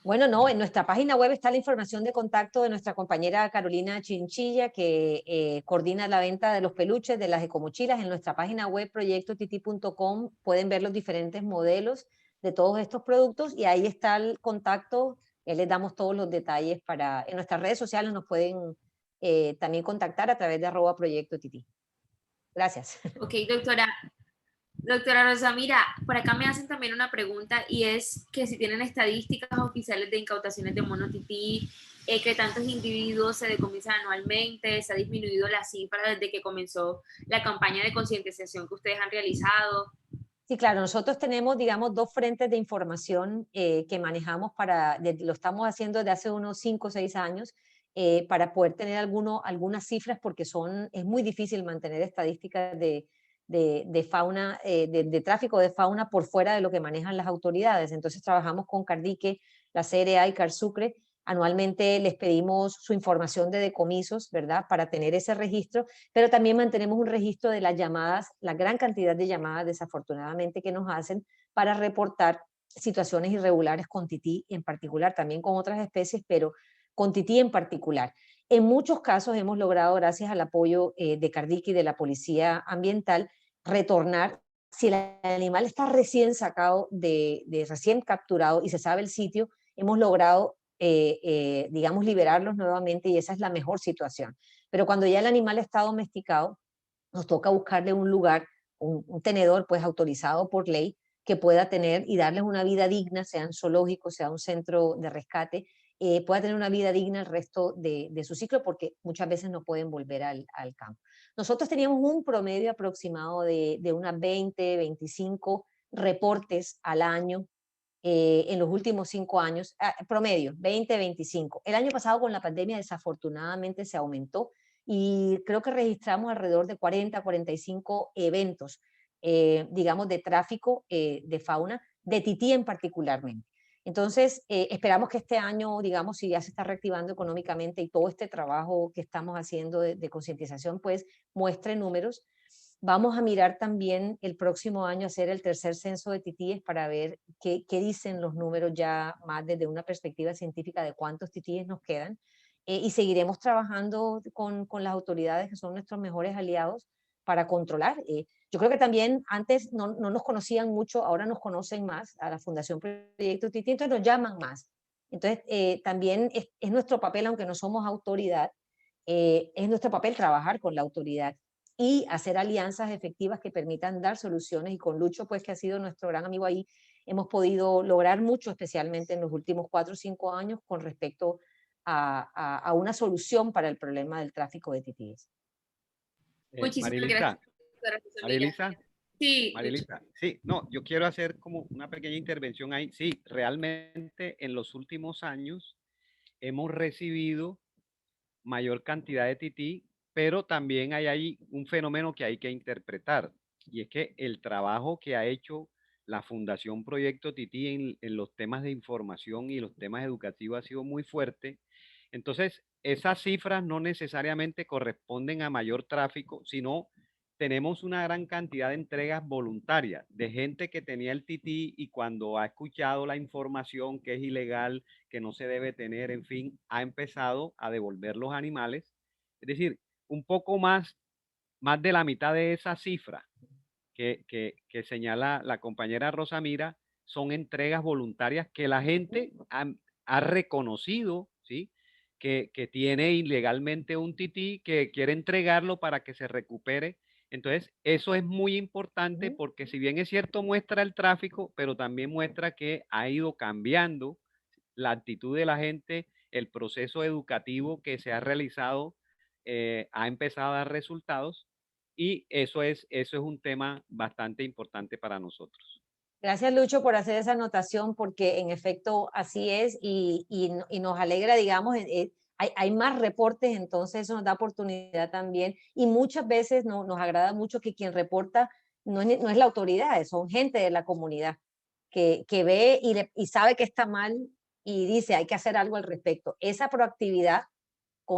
Bueno, no, en nuestra página web está la información de contacto de nuestra compañera Carolina Chinchilla, que coordina la venta de los peluches, de las ecomochilas. En nuestra página web, proyectotiti.com, pueden ver los diferentes modelos de todos estos productos y ahí está el contacto. Les damos todos los detalles en nuestras redes sociales nos pueden también contactar a través de @proyectotiti. Gracias. Ok, doctora Rosamira, por acá me hacen también una pregunta y es que si tienen estadísticas oficiales de incautaciones de mono tití, que tantos individuos se decomisan anualmente, se ha disminuido la cifra desde que comenzó la campaña de concientización que ustedes han realizado. Sí, claro, nosotros tenemos, digamos, dos frentes de información que manejamos lo estamos haciendo desde hace unos 5 o 6 años para poder tener algunas cifras porque es muy difícil mantener estadísticas de fauna, de tráfico de fauna por fuera de lo que manejan las autoridades. Entonces trabajamos con Cardique, la CRA y Carsucre. Anualmente les pedimos su información de decomisos, ¿verdad? Para tener ese registro, pero también mantenemos un registro de las llamadas, la gran cantidad de llamadas desafortunadamente que nos hacen para reportar situaciones irregulares con tití en particular, también con otras especies, pero con tití en particular. En muchos casos hemos logrado, gracias al apoyo de Cardique y de la Policía Ambiental, retornar, si el animal está recién sacado, recién capturado y se sabe el sitio, hemos logrado digamos, liberarlos nuevamente y esa es la mejor situación. Pero cuando ya el animal está domesticado, nos toca buscarle un lugar, un tenedor pues autorizado por ley que pueda tener y darles una vida digna, sea un zoológico, sea un centro de rescate, pueda tener una vida digna el resto de su ciclo porque muchas veces no pueden volver al campo. Nosotros teníamos un promedio aproximado de unas 20, 25 reportes al año en los últimos 5 años, promedio, 20, 25. El año pasado con la pandemia desafortunadamente se aumentó y creo que registramos alrededor de 40, 45 eventos, digamos, de tráfico de fauna, de tití en particularmente. Entonces, esperamos que este año, digamos, si ya se está reactivando económicamente y todo este trabajo que estamos haciendo de concientización, pues muestre números. Vamos a mirar también el próximo año hacer el tercer censo de titíes para ver qué dicen los números ya más desde una perspectiva científica de cuántos titíes nos quedan. Y seguiremos trabajando con las autoridades que son nuestros mejores aliados para controlar. Yo creo que también antes no nos conocían mucho, ahora nos conocen más a la Fundación Proyecto Tití, entonces nos llaman más. Entonces también es nuestro papel, aunque no somos autoridad, es nuestro papel trabajar con la autoridad y hacer alianzas efectivas que permitan dar soluciones, y con Lucho, pues, que ha sido nuestro gran amigo ahí, hemos podido lograr mucho, especialmente en los últimos 4 o 5 años, con respecto a una solución para el problema del tráfico de titíes. Muchísimas Marilisa, gracias. Marilisa, Sí, Marilisa, sí, no, yo quiero hacer como una pequeña intervención ahí. Sí, realmente en los últimos años hemos recibido mayor cantidad de tití, pero también hay ahí un fenómeno que hay que interpretar, y es que el trabajo que ha hecho la Fundación Proyecto Tití en los temas de información y los temas educativos ha sido muy fuerte. Entonces, esas cifras no necesariamente corresponden a mayor tráfico, sino tenemos una gran cantidad de entregas voluntarias de gente que tenía el tití y cuando ha escuchado la información que es ilegal, que no se debe tener, en fin, ha empezado a devolver los animales. Es decir, un poco más de la mitad de esa cifra que señala la compañera Rosamira son entregas voluntarias que la gente ha reconocido, ¿sí? Que tiene ilegalmente un tití, que quiere entregarlo para que se recupere. Entonces, eso es muy importante porque si bien es cierto muestra el tráfico, pero también muestra que ha ido cambiando la actitud de la gente, el proceso educativo que se ha realizado ha empezado a dar resultados, y eso es un tema bastante importante para nosotros. Gracias, Lucho, por hacer esa anotación, porque en efecto así es, y nos alegra, digamos, hay más reportes, entonces eso nos da oportunidad también, y muchas veces nos agrada mucho que quien reporta no es la autoridad, son gente de la comunidad que ve y sabe que está mal y dice hay que hacer algo al respecto. Esa proactividad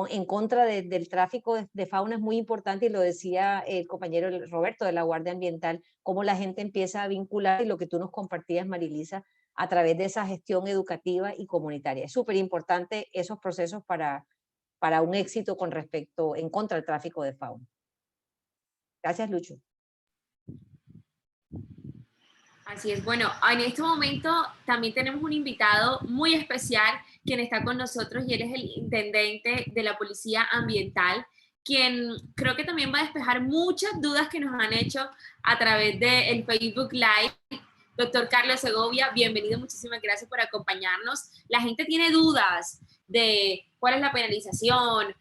en contra del tráfico de fauna es muy importante, y lo decía el compañero Roberto de la Guardia Ambiental, cómo la gente empieza a vincular, y lo que tú nos compartías, Marilisa, a través de esa gestión educativa y comunitaria. Es súper importante esos procesos para un éxito con respecto, en contra del tráfico de fauna. Gracias, Lucho. así es. Bueno, en este momento también tenemos un invitado muy especial quien está con nosotros, y él es el intendente de la Policía Ambiental, quien creo que también va a despejar muchas dudas que nos han hecho a través del Facebook Live. Doctor Carlos Segovia, bienvenido, muchísimas gracias por acompañarnos. La gente tiene dudas de cuál es la penalización,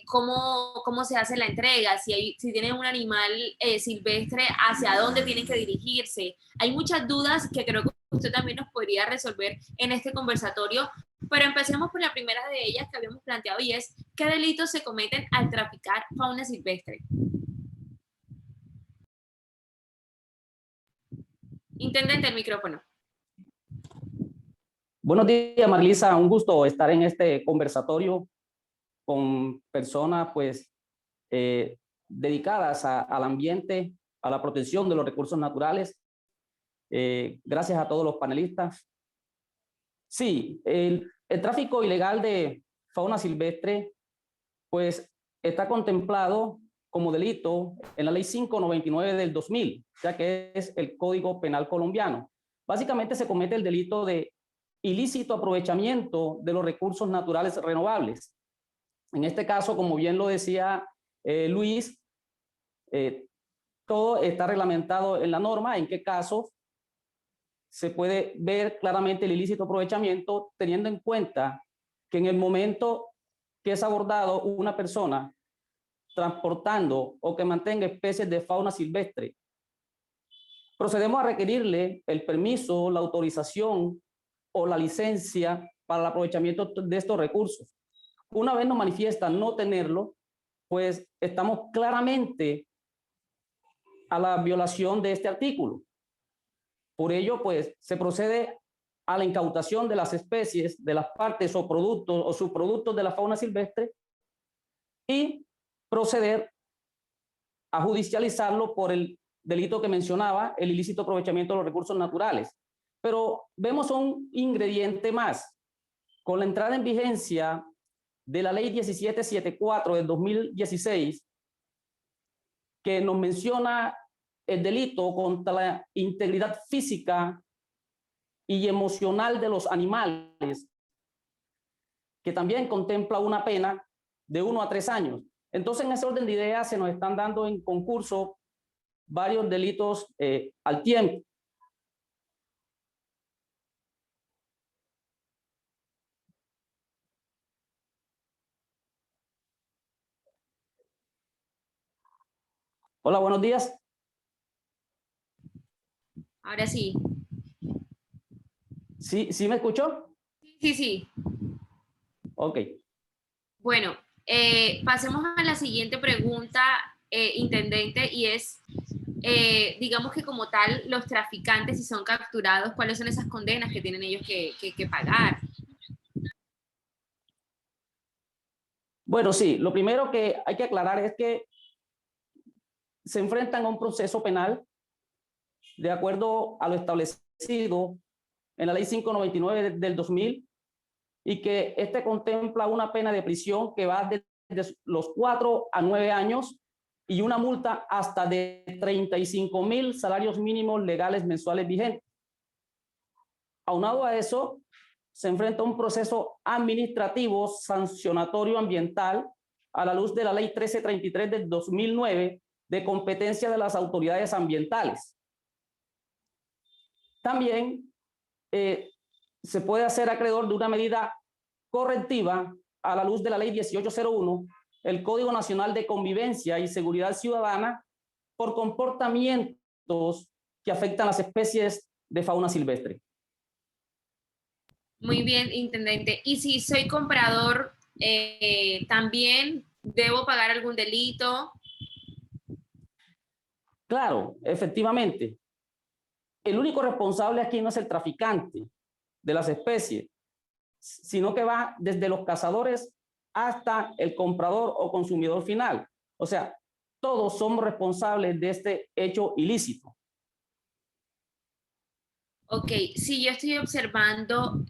cómo se hace la entrega, si tienen un animal silvestre, hacia dónde tienen que dirigirse. Hay muchas dudas que creo que usted también nos podría resolver en este conversatorio, pero empecemos por la primera de ellas que habíamos planteado, y es: ¿qué delitos se cometen al traficar fauna silvestre? Intendente, el micrófono. Buenos días, Marilisa. Un gusto estar en este conversatorio con personas pues dedicadas al ambiente, a la protección de los recursos naturales. Gracias a todos los panelistas. Sí, el tráfico ilegal de fauna silvestre pues está contemplado como delito en la Ley 599 del 2000, ya que es el Código Penal colombiano. Básicamente se comete el delito de ilícito aprovechamiento de los recursos naturales renovables. En este caso, como bien lo decía Luis, todo está reglamentado en la norma, en qué casos se puede ver claramente el ilícito aprovechamiento, teniendo en cuenta que en el momento que es abordado una persona transportando o que mantenga especies de fauna silvestre, procedemos a requerirle el permiso, la autorización o la licencia para el aprovechamiento de estos recursos. Una vez nos manifiesta no tenerlo, pues estamos claramente a la violación de este artículo. Por ello, pues se procede a la incautación de las especies, de las partes o productos o subproductos de la fauna silvestre, y proceder a judicializarlo por el delito que mencionaba, el ilícito aprovechamiento de los recursos naturales. Pero vemos un ingrediente más. Con la entrada en vigencia de la Ley 1774 del 2016, que nos menciona el delito contra la integridad física y emocional de los animales, que también contempla una pena de 1 a 3 años. Entonces, en ese orden de ideas se nos están dando en concurso varios delitos al tiempo. Hola, buenos días. Ahora sí. ¿Sí me escuchó? Sí, sí. Ok. Bueno, pasemos a la siguiente pregunta, intendente, y es, digamos que como tal, los traficantes, si son capturados, ¿cuáles son esas condenas que tienen ellos que pagar? Bueno, sí, lo primero que hay que aclarar es que se enfrentan a un proceso penal de acuerdo a lo establecido en la ley 599 del 2000 y que este contempla una pena de prisión que va desde los 4 a 9 años y una multa hasta de 35,000 salarios mínimos legales mensuales vigentes. Aunado a eso, se enfrenta a un proceso administrativo sancionatorio ambiental a la luz de la ley 1333 del 2009 de competencia de las autoridades ambientales. También se puede hacer acreedor de una medida correctiva a la luz de la ley 1801, el Código Nacional de Convivencia y Seguridad Ciudadana, por comportamientos que afectan las especies de fauna silvestre. Muy bien, intendente. Y si soy comprador, ¿también debo pagar algún delito? Claro, efectivamente. El único responsable aquí no es el traficante de las especies, sino que va desde los cazadores hasta el comprador o consumidor final. O sea, todos somos responsables de este hecho ilícito. Ok, si yo estoy observando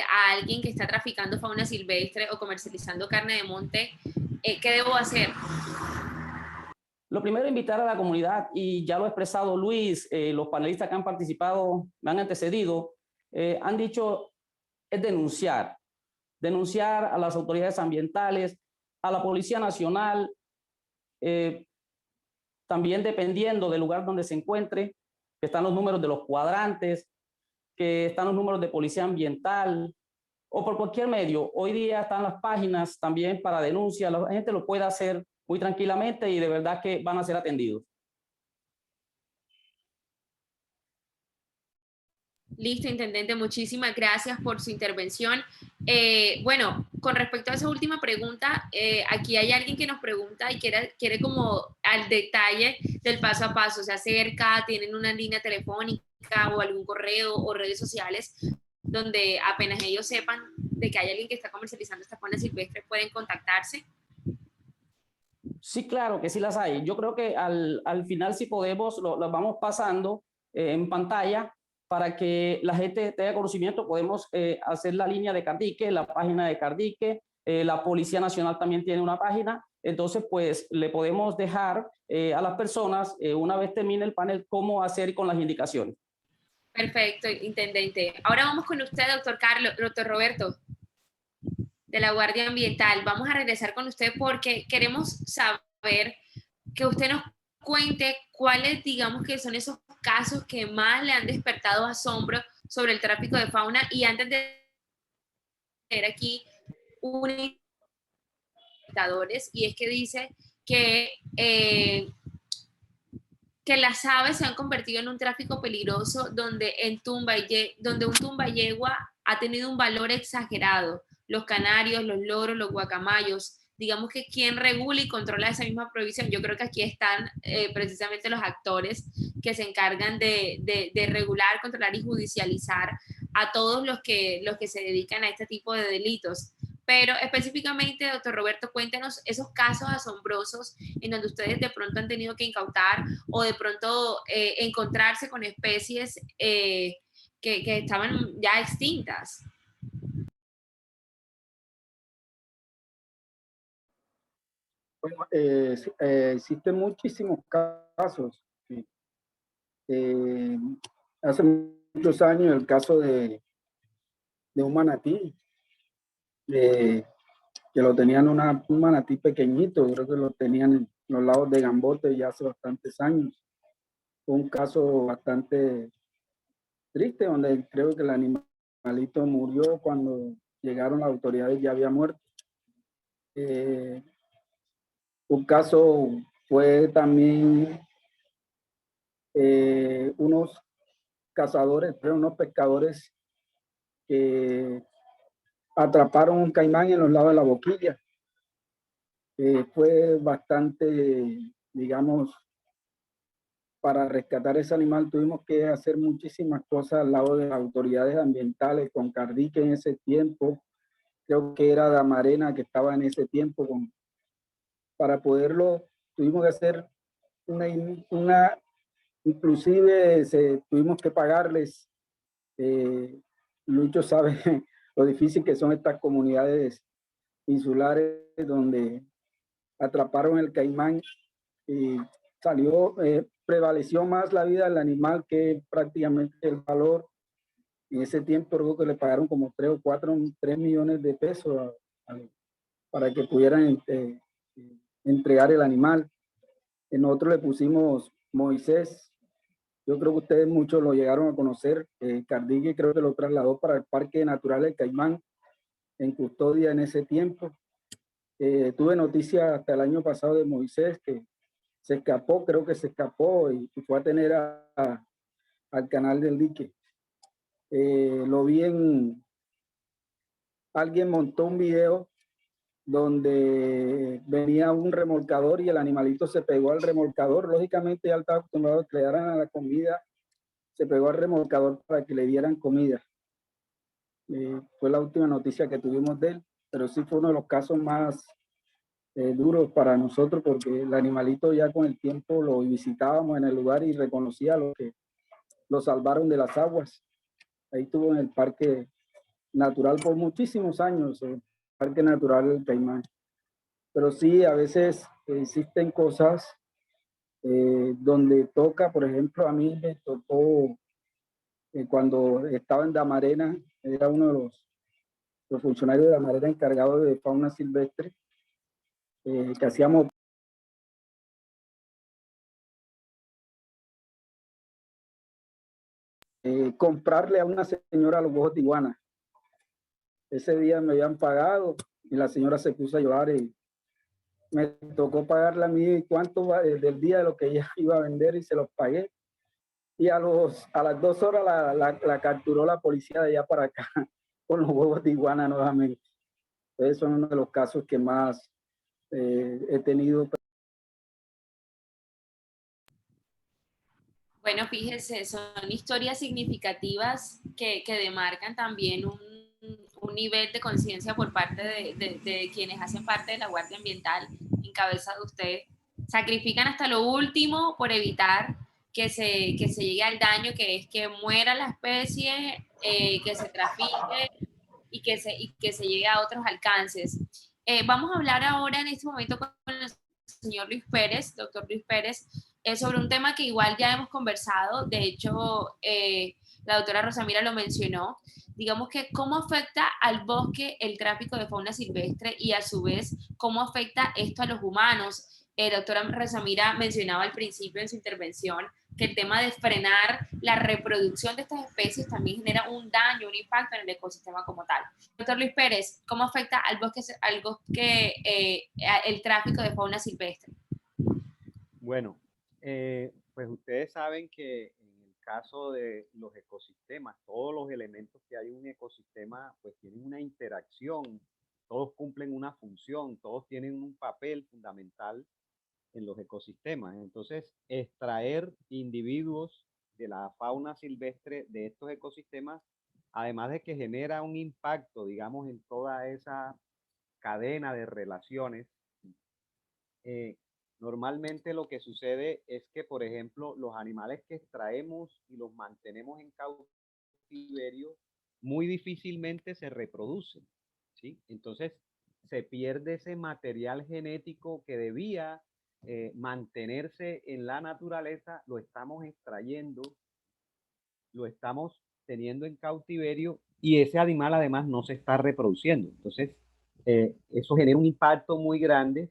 a alguien que está traficando fauna silvestre o comercializando carne de monte, ¿qué debo hacer? Lo primero, invitar a la comunidad, y ya lo ha expresado Luis, los panelistas que han participado, me han antecedido, han dicho, es denunciar a las autoridades ambientales, a la Policía Nacional, también dependiendo del lugar donde se encuentre, que están los números de los cuadrantes, que están los números de Policía Ambiental, o por cualquier medio. Hoy día están las páginas también para denuncia, la gente lo puede hacer muy tranquilamente y de verdad que van a ser atendidos. Listo, intendente, muchísimas gracias por su intervención. Bueno, con respecto a esa última pregunta, aquí hay alguien que nos pregunta y quiere como al detalle del paso a paso, se acerca, tienen una línea telefónica o algún correo o redes sociales donde apenas ellos sepan de que hay alguien que está comercializando esta fauna silvestre pueden contactarse. Sí, claro que sí las hay. Yo creo que al final, si podemos, las vamos pasando en pantalla para que la gente tenga conocimiento. Podemos hacer la línea de Cardique, la página de Cardique, la Policía Nacional también tiene una página. Entonces, pues le podemos dejar a las personas, una vez termine el panel, cómo hacer con las indicaciones. Perfecto, intendente. Ahora vamos con usted, doctor Roberto, de la Guardia Ambiental. Vamos a regresar con usted porque queremos saber que usted nos cuente cuáles, digamos, que son esos casos que más le han despertado asombro sobre el tráfico de fauna. Y antes de tener aquí un indicadores, y es que dice que las aves se han convertido en un tráfico peligroso donde un tumbayegua ha tenido un valor exagerado. Los canarios, los loros, los guacamayos, digamos que quien regula y controla esa misma prohibición. Yo creo que aquí están precisamente los actores que se encargan de regular, controlar y judicializar a todos los que se dedican a este tipo de delitos. Pero específicamente, doctor Roberto, cuéntenos esos casos asombrosos en donde ustedes de pronto han tenido que incautar o de pronto encontrarse con especies que estaban ya extintas. Bueno, existen muchísimos casos. Sí. Hace muchos años el caso de un manatí que que lo tenían un manatí pequeñito, creo que lo tenían en los lagos de Gambote ya hace bastantes años. Fue un caso bastante triste, donde creo que el animalito murió cuando llegaron las autoridades, ya había muerto. Un caso fue también unos cazadores, pero unos pescadores que atraparon un caimán en los lados de la Boquilla. Fue bastante, digamos, para rescatar ese animal tuvimos que hacer muchísimas cosas al lado de las autoridades ambientales, con Cardique en ese tiempo, creo que era Damarena que estaba en ese tiempo, para poderlo, tuvimos que hacer inclusive tuvimos que pagarles, Lucho sabe lo difícil que son estas comunidades insulares donde atraparon el caimán y prevaleció más la vida del animal que prácticamente el valor. En ese tiempo creo que le pagaron como 3 millones de pesos para que pudieran entregar el animal. Nosotros le pusimos Moisés. Yo creo que ustedes muchos lo llegaron a conocer. Cardigue creo que lo trasladó para el Parque Natural del Caimán en custodia en ese tiempo. Tuve noticias hasta el año pasado de Moisés que se escapó, creo que se escapó y fue a tener al canal del dique. Lo vi alguien montó un video donde venía un remolcador y el animalito se pegó al remolcador. Lógicamente ya estaba acostumbrado a que le dieran a la comida, se pegó al remolcador para que le dieran comida. Fue la última noticia que tuvimos de él, pero sí fue uno de los casos más duros para nosotros, porque el animalito ya con el tiempo lo visitábamos en el lugar y reconocía a los que lo salvaron de las aguas. Ahí estuvo en el Parque Natural por muchísimos años, el Parque Natural del Caimán. Pero sí, a veces existen cosas donde toca, por ejemplo, a mí me tocó cuando estaba en Damarena, era uno de los funcionarios de Damarena encargados de fauna silvestre, que hacíamos comprarle a una señora los huevos de iguana. Ese día me habían pagado y la señora se puso a llorar y me tocó pagarle a mí cuánto del día de lo que ella iba a vender y se los pagué. Y a las 2 horas la capturó la policía de allá para acá con los huevos de iguana nuevamente. Entonces son uno de los casos que más he tenido. Bueno, fíjese, son historias significativas que demarcan también un nivel de conciencia por parte de quienes hacen parte de la Guardia Ambiental, en cabeza de usted. Sacrifican hasta lo último por evitar que se llegue al daño, que es que muera la especie, que se trafique y que se llegue a otros alcances. Vamos a hablar ahora en este momento con el señor Luis Pérez, doctor Luis Pérez, sobre un tema que igual ya hemos conversado. De hecho, la doctora Rosamira lo mencionó. Digamos que cómo afecta al bosque el tráfico de fauna silvestre y a su vez cómo afecta esto a los humanos. Doctora Rosamira mencionaba al principio en su intervención que el tema de frenar la reproducción de estas especies también genera un daño, un impacto en el ecosistema como tal. Doctor Luis Pérez, ¿cómo afecta al bosque el tráfico de fauna silvestre? Bueno, pues ustedes saben que en el caso de los ecosistemas, todos los elementos que hay en un ecosistema pues tienen una interacción, todos cumplen una función, todos tienen un papel fundamental en los ecosistemas. Entonces, extraer individuos de la fauna silvestre de estos ecosistemas, además de que genera un impacto, digamos, en toda esa cadena de relaciones, normalmente lo que sucede es que, por ejemplo, los animales que extraemos y los mantenemos en cautiverio muy difícilmente se reproducen, ¿sí? Entonces, se pierde ese material genético que debía mantenerse en la naturaleza, lo estamos extrayendo, lo estamos teniendo en cautiverio y ese animal además no se está reproduciendo. Entonces, eso genera un impacto muy grande,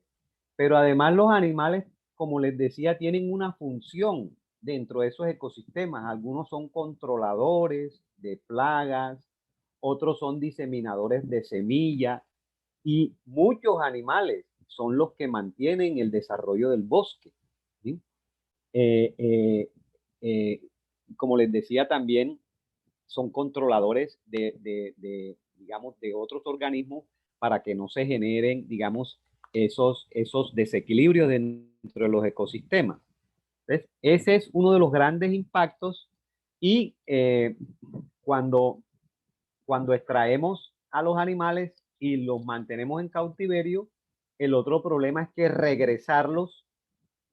pero además los animales, como les decía, tienen una función dentro de esos ecosistemas. Algunos son controladores de plagas, otros son diseminadores de semillas y muchos animales son los que mantienen el desarrollo del bosque, ¿sí? Eh, eh, eh, como les decía también, son controladores digamos, de otros organismos para que no se generen, digamos, esos desequilibrios dentro de los ecosistemas. Entonces, ese es uno de los grandes impactos y cuando extraemos a los animales y los mantenemos en cautiverio, el otro problema es que regresarlos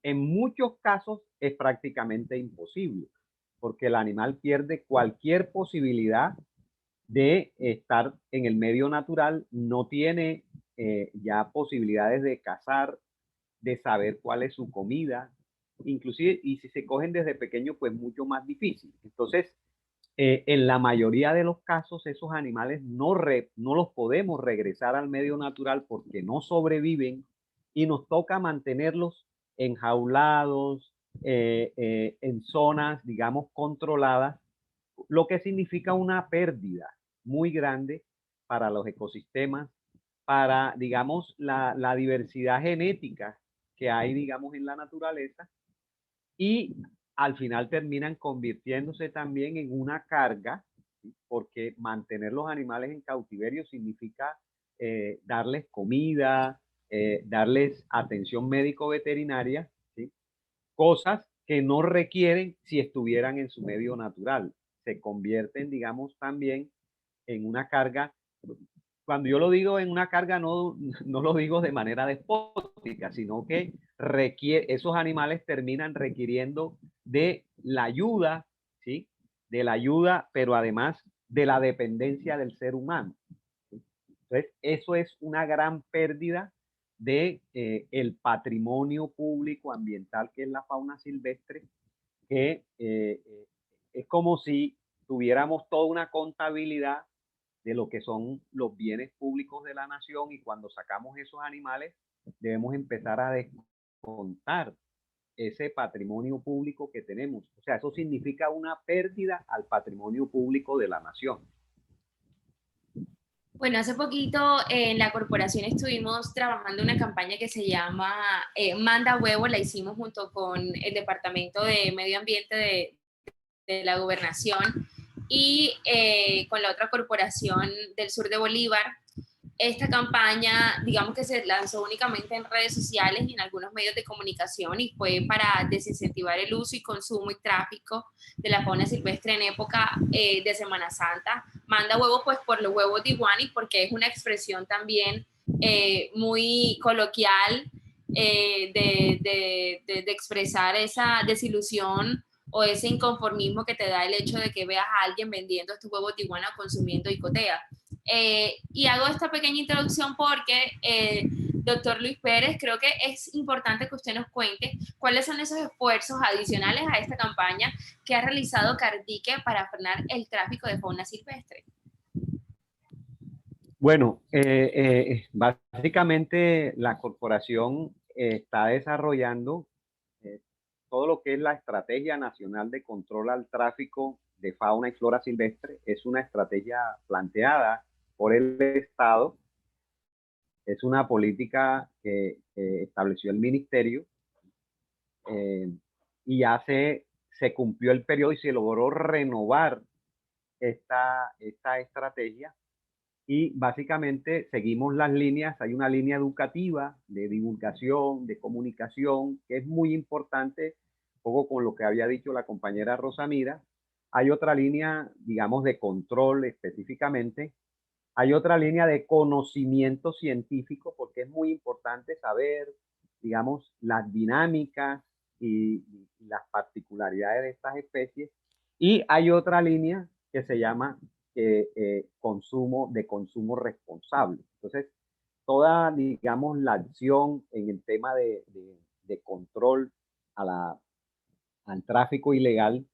en muchos casos es prácticamente imposible, porque el animal pierde cualquier posibilidad de estar en el medio natural, no tiene ya posibilidades de cazar, de saber cuál es su comida, inclusive, y si se cogen desde pequeño, pues mucho más difícil. Entonces, en la mayoría de los casos, esos animales no los podemos regresar al medio natural porque no sobreviven y nos toca mantenerlos enjaulados, en zonas, digamos, controladas, lo que significa una pérdida muy grande para los ecosistemas, para, digamos, la diversidad genética que hay, digamos, en la naturaleza, y al final terminan convirtiéndose también en una carga, ¿sí? Porque mantener los animales en cautiverio significa darles comida, darles atención médico-veterinaria, ¿sí? Cosas que no requieren si estuvieran en su medio natural. Se convierten, digamos, también en una carga. Cuando yo lo digo en una carga, no, no lo digo de manera despótica, sino que esos animales terminan requiriendo de la ayuda, ¿sí? De la ayuda, pero además de la dependencia del ser humano, ¿sí? Entonces, eso es una gran pérdida de el patrimonio público ambiental que es la fauna silvestre, que es como si tuviéramos toda una contabilidad de lo que son los bienes públicos de la nación, y cuando sacamos esos animales debemos empezar a descontar ese patrimonio público que tenemos. O sea, eso significa una pérdida al patrimonio público de la nación. Bueno, hace poquito en la corporación estuvimos trabajando una campaña que se llama Manda Huevo, la hicimos junto con el Departamento de Medio Ambiente de la Gobernación y con la otra corporación del sur de Bolívar. Esta campaña, digamos que se lanzó únicamente en redes sociales y en algunos medios de comunicación y fue para desincentivar el uso y consumo y tráfico de la fauna silvestre en época de Semana Santa. Manda huevo pues por los huevos de iguana y porque es una expresión también muy coloquial de expresar esa desilusión o ese inconformismo que te da el hecho de que veas a alguien vendiendo estos huevos de iguana consumiendo icotea. Y hago esta pequeña introducción porque, doctor Luis Pérez, creo que es importante que usted nos cuente cuáles son esos esfuerzos adicionales a esta campaña que ha realizado Cardique para frenar el tráfico de fauna silvestre. Bueno, básicamente la corporación está desarrollando todo lo que es la Estrategia Nacional de Control al Tráfico de Fauna y Flora Silvestre. Es una estrategia planteada por el Estado. Es una política que estableció el ministerio y ya se cumplió el periodo y se logró renovar esta estrategia. Y básicamente seguimos las líneas. Hay una línea educativa de divulgación, de comunicación, que es muy importante, un poco con lo que había dicho la compañera Rosamira. Hay otra línea, digamos, de control específicamente. Hay otra línea de conocimiento científico, porque es muy importante saber, digamos, las dinámicas y las particularidades de estas especies. Y hay otra línea que se llama consumo responsable. Entonces, toda, digamos, la acción en el tema de control al tráfico ilegal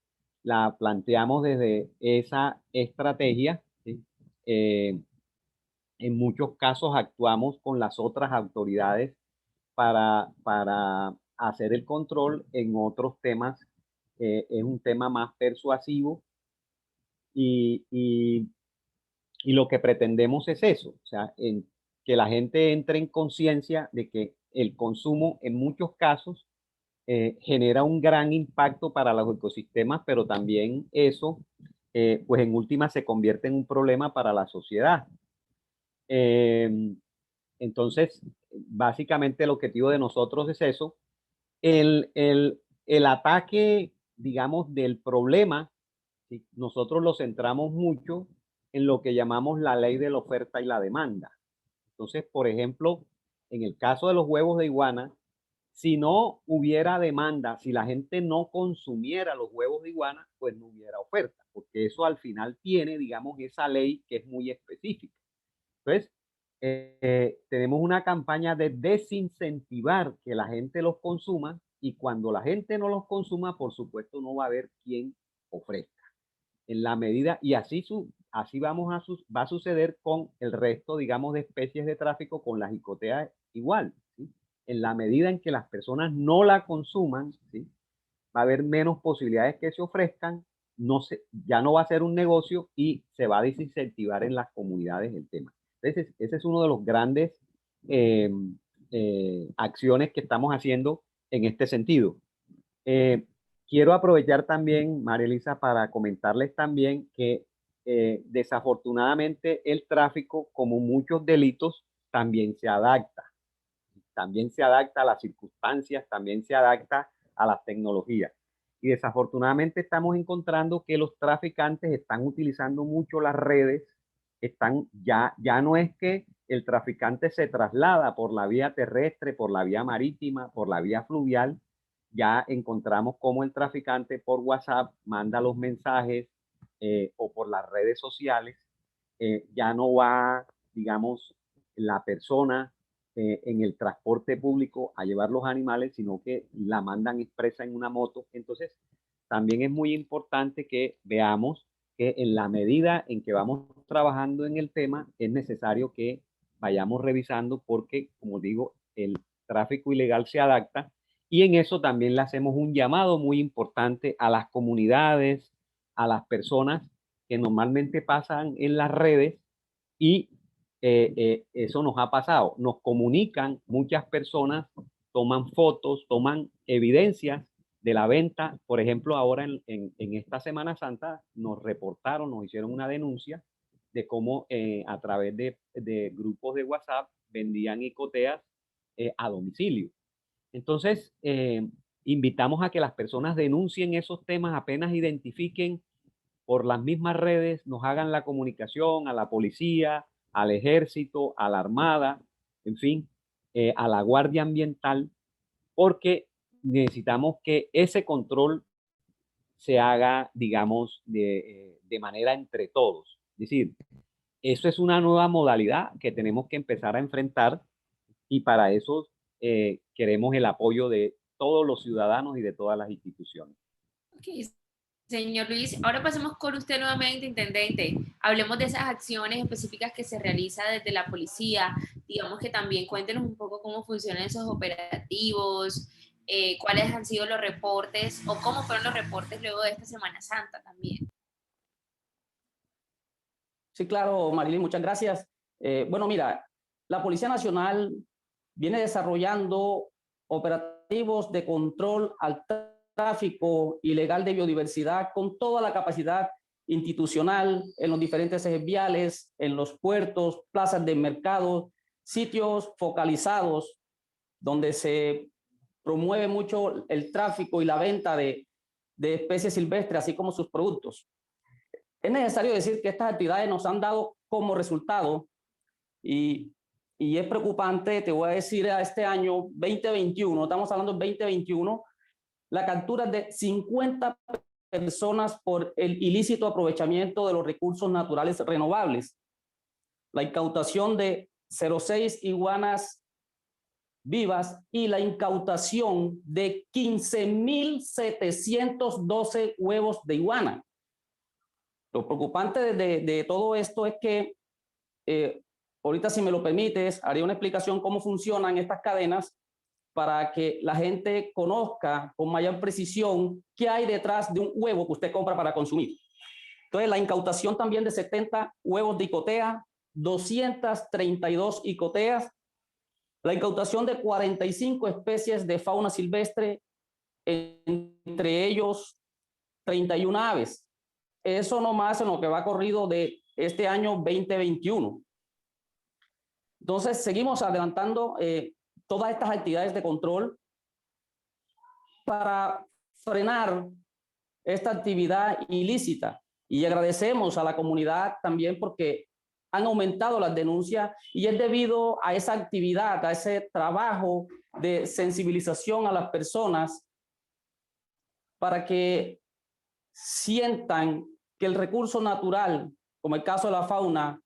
la planteamos desde esa estrategia, ¿sí? En muchos casos actuamos con las otras autoridades para hacer el control. En otros temas es un tema más persuasivo y, y, y lo que pretendemos es eso, o sea, que la gente entre en conciencia de que el consumo en muchos casos genera un gran impacto para los ecosistemas, pero también eso, pues en última se convierte en un problema para la sociedad. Eh, entonces, básicamente el objetivo de nosotros es eso. El ataque, digamos, del problema, ¿sí? Nosotros lo centramos mucho en lo que llamamos la ley de la oferta y la demanda. Entonces, por ejemplo, en el caso de los huevos de iguana, si no hubiera demanda, si la gente no consumiera los huevos de iguana, pues no hubiera oferta, porque eso al final tiene, digamos, esa ley que es muy específica. Entonces, tenemos una campaña de desincentivar que la gente los consuma, y cuando la gente no los consuma, por supuesto, no va a haber quien ofrezca. En la medida, y así, así va a suceder con el resto, digamos, de especies de tráfico, con las jicoteas igual, ¿sí? En la medida en que las personas no la consuman, ¿sí? Va a haber menos posibilidades que se ofrezcan, ya no va a ser un negocio y se va a desincentivar en las comunidades el tema. Entonces, ese es uno de los grandes acciones que estamos haciendo en este sentido. Quiero aprovechar también, María Elisa, para comentarles también que desafortunadamente el tráfico, como muchos delitos, también se adapta. También se adapta a las circunstancias, también se adapta a las tecnologías. Y desafortunadamente estamos encontrando que los traficantes están utilizando mucho las redes. Ya no es que el traficante se traslada por la vía terrestre, por la vía marítima, por la vía fluvial. Ya encontramos cómo el traficante por WhatsApp manda los mensajes o por las redes sociales. Ya no va, digamos, la persona en el transporte público a llevar los animales, sino que la mandan expresa en una moto. Entonces, también es muy importante que veamos que en la medida en que vamos trabajando en el tema, es necesario que vayamos revisando porque, como digo, el tráfico ilegal se adapta, y en eso también le hacemos un llamado muy importante a las comunidades, a las personas que normalmente pasan en las redes, y eso nos ha pasado. Nos comunican muchas personas, toman fotos, toman evidencias de la venta. Por ejemplo, ahora en esta Semana Santa nos reportaron, nos hicieron una denuncia de cómo a través de grupos de WhatsApp vendían icoteas a domicilio. Entonces, invitamos a que las personas denuncien esos temas apenas identifiquen por las mismas redes, nos hagan la comunicación a la policía, al ejército, a la armada, en fin, a la guardia ambiental, porque necesitamos que ese control se haga, digamos, de manera entre todos. Es decir, eso es una nueva modalidad que tenemos que empezar a enfrentar, y para eso queremos el apoyo de todos los ciudadanos y de todas las instituciones. Okay. Señor Luis, ahora pasemos con usted nuevamente, intendente. Hablemos de esas acciones específicas que se realiza desde la policía. Digamos que también cuéntenos un poco cómo funcionan esos operativos, cuáles han sido los reportes o cómo fueron los reportes luego de esta Semana Santa también. Sí, claro, Marilyn, muchas gracias. Bueno, mira, la Policía Nacional viene desarrollando operativos de control al tráfico ilegal de biodiversidad con toda la capacidad institucional en los diferentes ejes viales, en los puertos, plazas de mercado, sitios focalizados donde se promueve mucho el tráfico y la venta de especies silvestres, así como sus productos. Es necesario decir que estas actividades nos han dado como resultado, y es preocupante, te voy a decir, a este año 2021, estamos hablando de 2021, la captura de 50 personas por el ilícito aprovechamiento de los recursos naturales renovables, la incautación de 0,6 iguanas vivas y la incautación de 15.712 huevos de iguana. Lo preocupante de todo esto es que ahorita, si me lo permites, haré una explicación cómo funcionan estas cadenas para que la gente conozca con mayor precisión qué hay detrás de un huevo que usted compra para consumir. Entonces, la incautación también de 70 huevos de icotea, 232 icoteas, la incautación de 45 especies de fauna silvestre, entre ellos 31 aves. Eso nomás en lo que va corrido de este año 2021. Entonces, seguimos adelantando todas estas actividades de control para frenar esta actividad ilícita. Y agradecemos a la comunidad también porque han aumentado las denuncias y es debido a esa actividad, a ese trabajo de sensibilización a las personas para que sientan que el recurso natural, como el caso de la fauna,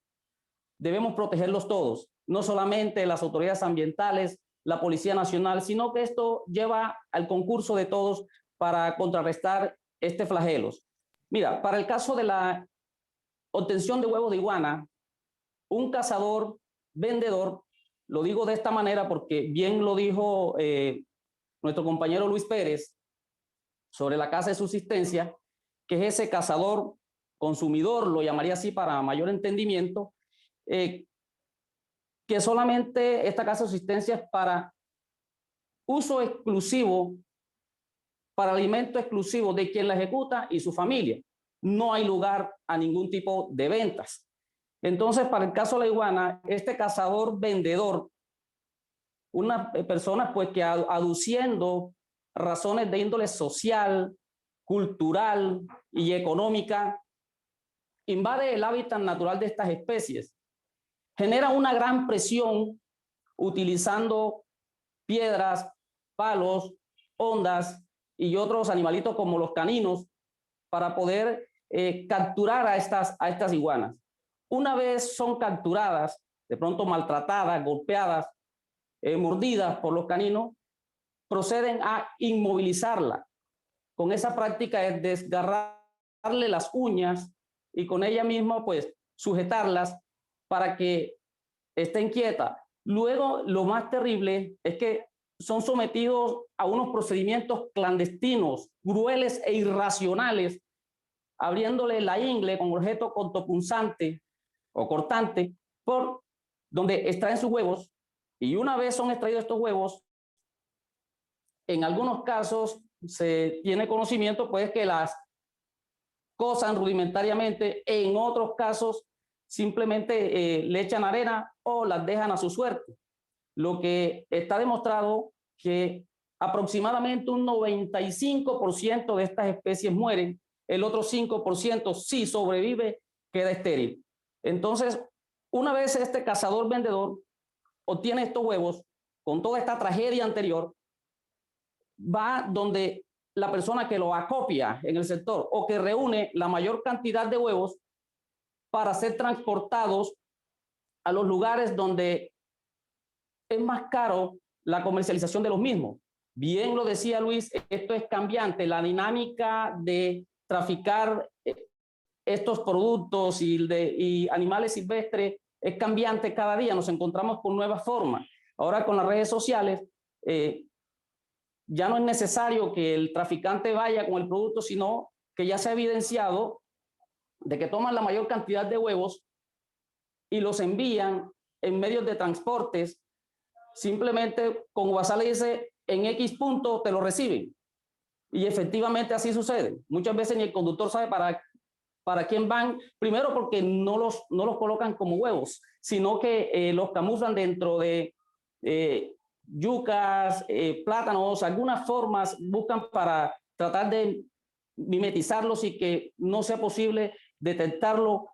debemos protegerlos todos, no solamente las autoridades ambientales, la Policía Nacional, sino que esto lleva al concurso de todos para contrarrestar este flagelo. Mira, para el caso de la obtención de huevos de iguana, un cazador vendedor, lo digo de esta manera porque bien lo dijo nuestro compañero Luis Pérez sobre la casa de subsistencia, que es ese cazador consumidor, lo llamaría así para mayor entendimiento, que solamente esta casa de subsistencia es para uso exclusivo, para alimento exclusivo de quien la ejecuta y su familia. No hay lugar a ningún tipo de ventas. Entonces, para el caso de la iguana, este cazador vendedor, una persona pues que aduciendo razones de índole social, cultural y económica, invade el hábitat natural de estas especies, genera una gran presión utilizando piedras, palos, ondas y otros animalitos como los caninos para poder capturar a estas iguanas. Una vez son capturadas, de pronto maltratadas, golpeadas, mordidas por los caninos, proceden a inmovilizarla. Con esa práctica es desgarrarle las uñas y con ella misma pues sujetarlas para que estén quietas. Luego, lo más terrible es que son sometidos a unos procedimientos clandestinos, crueles e irracionales, abriéndole la ingle con objeto cortopunzante o cortante, por donde extraen sus huevos, y una vez son extraídos estos huevos, en algunos casos se tiene conocimiento pues que las cosan rudimentariamente, en otros casos simplemente le echan arena o las dejan a su suerte. Lo que está demostrado que aproximadamente un 95% de estas especies mueren, el otro 5% sí sobrevive, queda estéril. Entonces, una vez este cazador vendedor obtiene estos huevos, con toda esta tragedia anterior, va donde la persona que lo acopia en el sector o que reúne la mayor cantidad de huevos para ser transportados a los lugares donde es más caro la comercialización de los mismos. Bien lo decía Luis, esto es cambiante, la dinámica de traficar estos productos y animales silvestres es cambiante cada día, nos encontramos con nuevas formas. Ahora con las redes sociales ya no es necesario que el traficante vaya con el producto, sino que ya se ha evidenciado de que toman la mayor cantidad de huevos y los envían en medios de transportes. Simplemente con WhatsApp le dice en X punto te lo reciben. Y efectivamente así sucede. Muchas veces ni el conductor sabe para quién van, primero porque no los colocan como huevos, sino que los camuflan dentro de yucas, plátanos, algunas formas buscan para tratar de mimetizarlos y que no sea posible detectarlo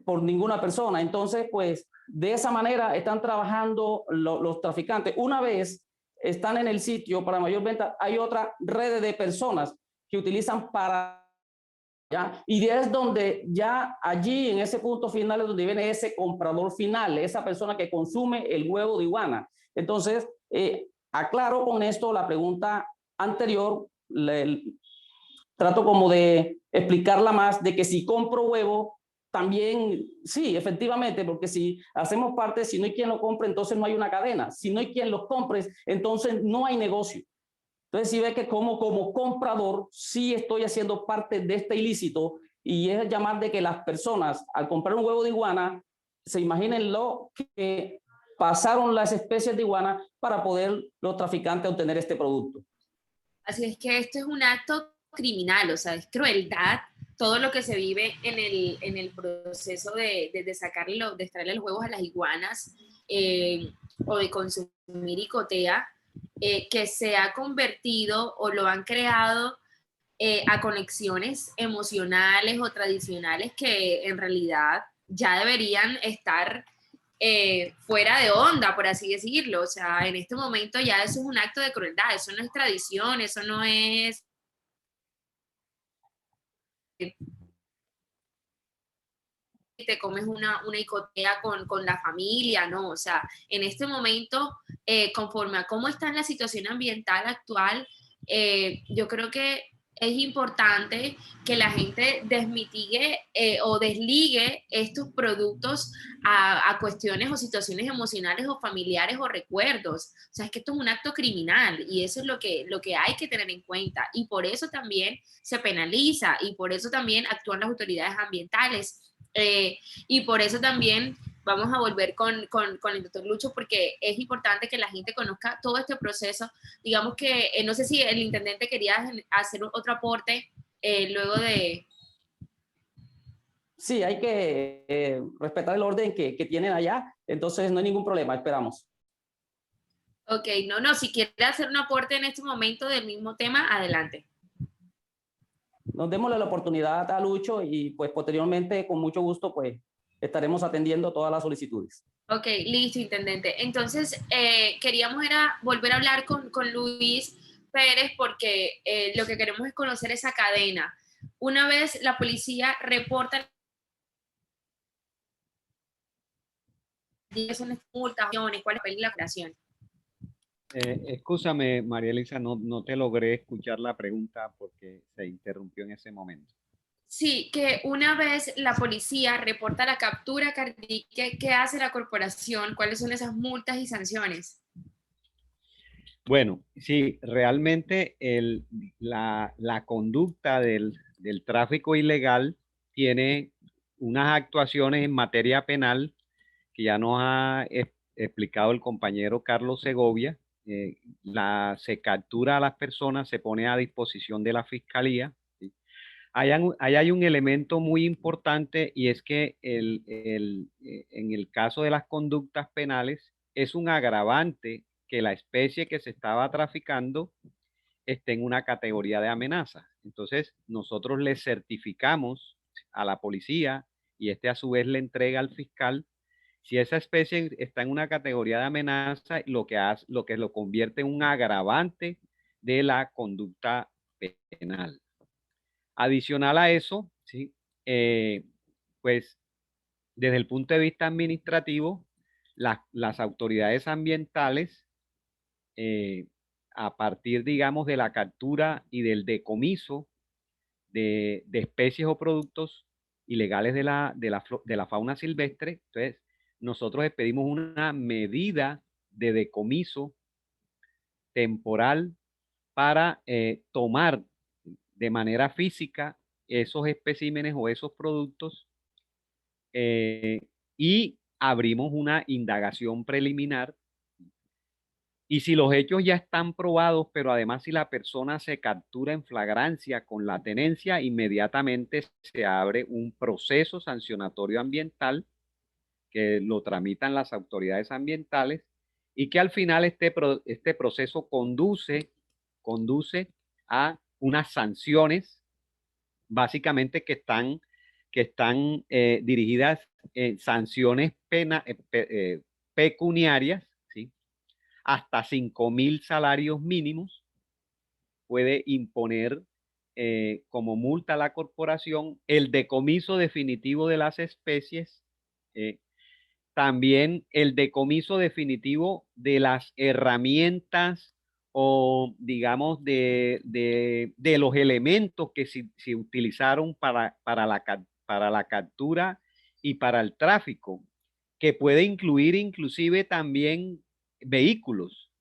por ninguna persona. Entonces, pues, de esa manera están trabajando los traficantes. Una vez están en el sitio para mayor venta, hay otra red de personas que utilizan para... ¿ya? Y es donde ya allí, en ese punto final, es donde viene ese comprador final, esa persona que consume el huevo de iguana. Entonces, aclaro con esto la pregunta anterior, trato como de explicarla más, de que si compro huevo, también, sí, efectivamente, porque si hacemos parte, si no hay quien lo compre, entonces no hay una cadena. Si no hay quien los compre, entonces no hay negocio. Entonces, si ve que como comprador, sí estoy haciendo parte de este ilícito, y es llamar de que las personas, al comprar un huevo de iguana, se imaginen lo que pasaron las especies de iguana para poder los traficantes obtener este producto. Así es que esto es un acto criminal, o sea, es crueldad todo lo que se vive en el proceso de sacarle, de extraerle los huevos a las iguanas o de consumir icotea, que se ha convertido o lo han creado a conexiones emocionales o tradicionales que en realidad ya deberían estar fuera de onda, por así decirlo. O sea, en este momento ya eso es un acto de crueldad, eso no es tradición, eso no es... te comes una icotea con la familia, ¿no? O sea, en este momento, conforme a cómo está la situación ambiental actual, yo creo que es importante que la gente desmitigue o desligue estos productos a cuestiones o situaciones emocionales o familiares o recuerdos. O sea, es que esto es un acto criminal y eso es lo que hay que tener en cuenta. Y por eso también se penaliza y por eso también actúan las autoridades ambientales. Y por eso también vamos a volver con el doctor Lucho, porque es importante que la gente conozca todo este proceso. Digamos que, no sé si el intendente quería hacer otro aporte luego de... Sí, hay que respetar el orden que tienen allá, entonces no hay ningún problema, esperamos. Ok, no, si quiere hacer un aporte en este momento del mismo tema, adelante. Nos démosle la oportunidad a Lucho y pues posteriormente con mucho gusto pues estaremos atendiendo todas las solicitudes. Ok, listo, intendente. Entonces, queríamos era volver a hablar con Luis Pérez porque lo que queremos es conocer esa cadena. Una vez la policía reporta son las multas, cuál es la operación. Escúchame, María Elisa, no te logré escuchar la pregunta porque se interrumpió en ese momento. Sí, que una vez la policía reporta la captura, ¿qué hace la corporación? ¿Cuáles son esas multas y sanciones? Bueno, sí, realmente la conducta del tráfico ilegal tiene unas actuaciones en materia penal que ya nos ha explicado el compañero Carlos Segovia. Se captura a las personas, se pone a disposición de la fiscalía. ¿Sí? Ahí hay un elemento muy importante y es que en el caso de las conductas penales es un agravante que la especie que se estaba traficando esté en una categoría de amenaza. Entonces, nosotros le certificamos a la policía y este a su vez le entrega al fiscal si esa especie está en una categoría de amenaza, lo que lo convierte en un agravante de la conducta penal. Adicional a eso, ¿sí? Pues desde el punto de vista administrativo, las autoridades ambientales, a partir, digamos, de la captura y del decomiso de especies o productos ilegales de la fauna silvestre, entonces nosotros expedimos una medida de decomiso temporal para tomar de manera física esos especímenes o esos productos y abrimos una indagación preliminar. Y si los hechos ya están probados, pero además si la persona se captura en flagrancia con la tenencia, inmediatamente se abre un proceso sancionatorio ambiental que lo tramitan las autoridades ambientales y que al final este proceso conduce a unas sanciones básicamente que están dirigidas en sanciones pecuniarias, ¿sí? Hasta 5.000 salarios mínimos puede imponer como multa a la corporación el decomiso definitivo de las especies, también el decomiso definitivo de las herramientas o digamos de los elementos que se utilizaron para la captura y para el tráfico, que puede incluir inclusive también vehículos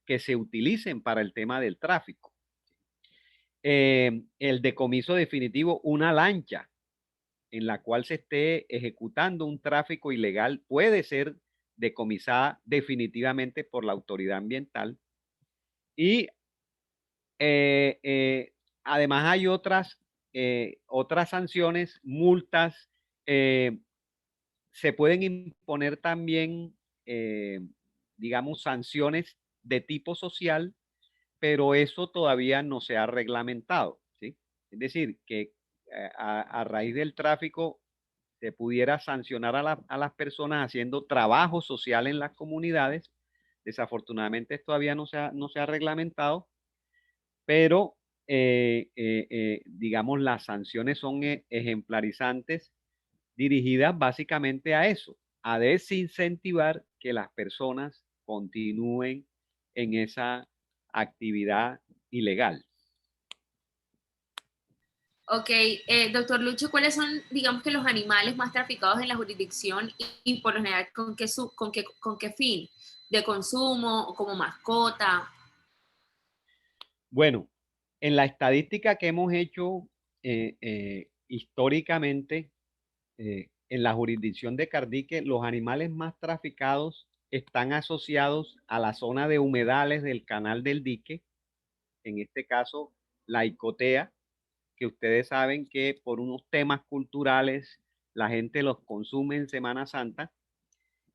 que se utilicen para el tema del tráfico. El decomiso definitivo, una lancha en la cual se esté ejecutando un tráfico ilegal puede ser decomisada definitivamente por la autoridad ambiental. Y además hay otras sanciones, multas, se pueden imponer también, digamos, sanciones de tipo social, pero eso todavía no se ha reglamentado, ¿sí? Es decir, que a raíz del tráfico se pudiera sancionar a las personas haciendo trabajo social en las comunidades. Desafortunadamente todavía no se ha reglamentado, pero digamos, las sanciones son ejemplarizantes, dirigidas básicamente a eso, a desincentivar que las personas continúen en esa actividad ilegal. Ok, doctor Lucho, ¿cuáles son, digamos que los animales más traficados en la jurisdicción y por lo general con qué fin? ¿De consumo o como mascota? Bueno, en la estadística que hemos hecho históricamente, en la jurisdicción de Cardique, los animales más traficados están asociados a la zona de humedales del canal del dique, en este caso la icotea, que ustedes saben que por unos temas culturales la gente los consume en Semana Santa.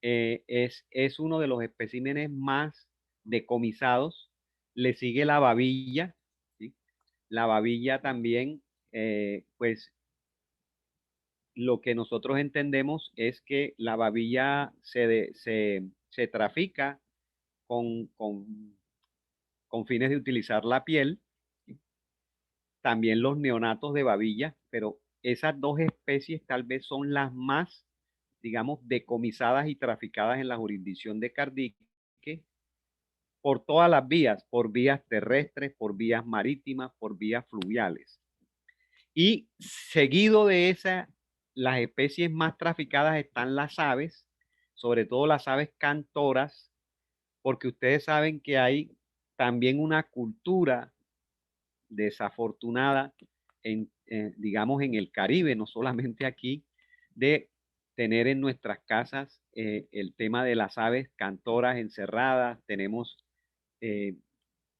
Es uno de los especímenes más decomisados. Le sigue la babilla, ¿sí? La babilla también, pues lo que nosotros entendemos es que la babilla se trafica con, con, con fines de utilizar la piel, ¿sí? También los neonatos de babilla, pero esas dos especies tal vez son las más, digamos, decomisadas y traficadas en la jurisdicción de Cardique por todas las vías, por vías terrestres, por vías marítimas, por vías fluviales. Y seguido de esa, las especies más traficadas están las aves, sobre todo las aves cantoras, porque ustedes saben que hay también una cultura desafortunada digamos, en el Caribe, no solamente aquí, de tener en nuestras casas el tema de las aves cantoras encerradas. Tenemos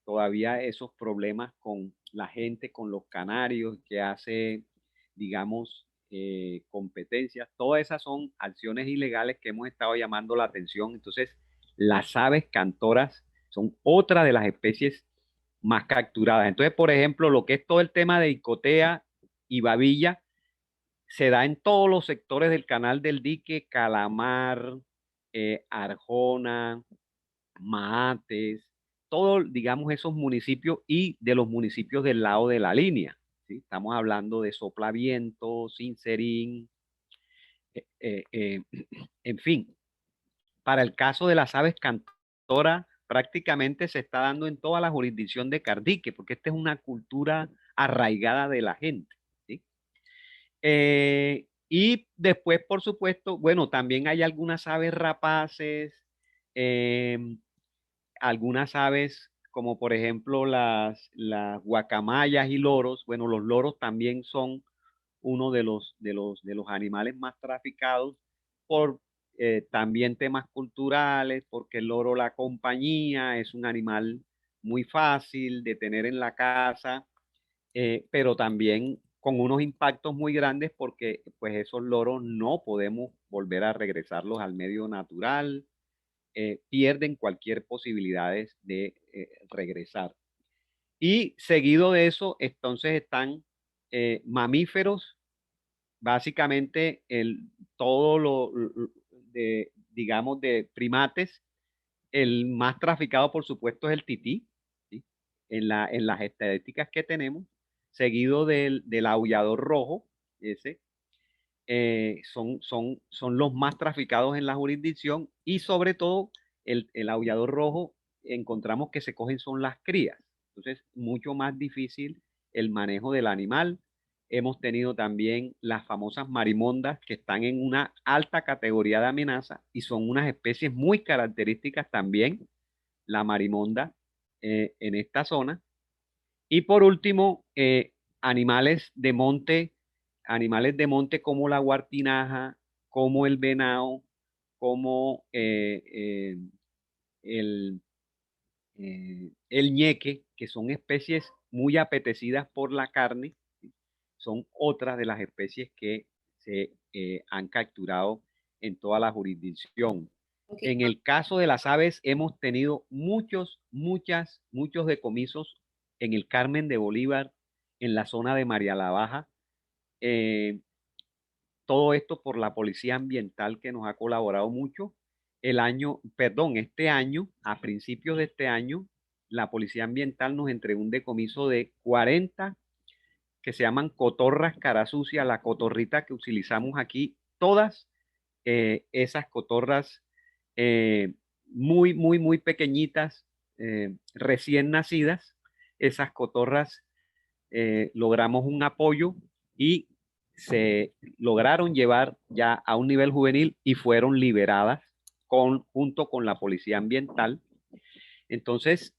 todavía esos problemas con la gente, con los canarios, que hace, digamos, competencias. Todas esas son acciones ilegales que hemos estado llamando la atención. Entonces, las aves cantoras son otra de las especies más capturadas. Entonces, por ejemplo, lo que es todo el tema de icotea y babilla, se da en todos los sectores del canal del dique: Calamar, Arjona, Mahates, todos, digamos, esos municipios y de los municipios del lado de la línea, ¿sí? Estamos hablando de Soplaviento, Sincerín, en fin. Para el caso de las aves cantoras, prácticamente se está dando en toda la jurisdicción de Cardique, porque esta es una cultura arraigada de la gente, ¿sí? Y después, por supuesto, bueno, también hay algunas aves rapaces, algunas aves como por ejemplo las guacamayas y loros. Bueno, los loros también son uno de los animales más traficados por también temas culturales, porque el loro, la compañía, es un animal muy fácil de tener en la casa, pero también con unos impactos muy grandes, porque pues esos loros no podemos volver a regresarlos al medio natural, pierden cualquier posibilidad de regresar. Y seguido de eso, entonces están mamíferos, básicamente todo digamos, de primates. El más traficado, por supuesto, es el tití, ¿sí? En las estadísticas que tenemos, seguido del aullador rojo. Ese son los más traficados en la jurisdicción, y sobre todo el aullador rojo encontramos que se cogen son las crías. Entonces, mucho más difícil el manejo del animal. hemos tenido también las famosas marimondas, que están en una alta categoría de amenaza y son unas especies muy características también, la marimonda en esta zona. Y por último, animales de monte como la guartinaja, como el venado, como el, el ñeque, que son especies muy apetecidas por la carne, ¿sí? Son otras de las especies que se han capturado en toda la jurisdicción. Ok. En el caso de las aves, hemos tenido muchos decomisos en el Carmen de Bolívar, en la zona de María la Baja. Todo esto por la Policía Ambiental, que nos ha colaborado mucho. Este año, a principios de este año, la Policía Ambiental nos entregó un decomiso de 40 que se llaman cotorras cara sucia, la cotorrita que utilizamos aquí, todas esas cotorras muy pequeñitas, recién nacidas. Esas cotorras logramos un apoyo y se lograron llevar ya a un nivel juvenil y fueron liberadas junto con la Policía Ambiental. Entonces,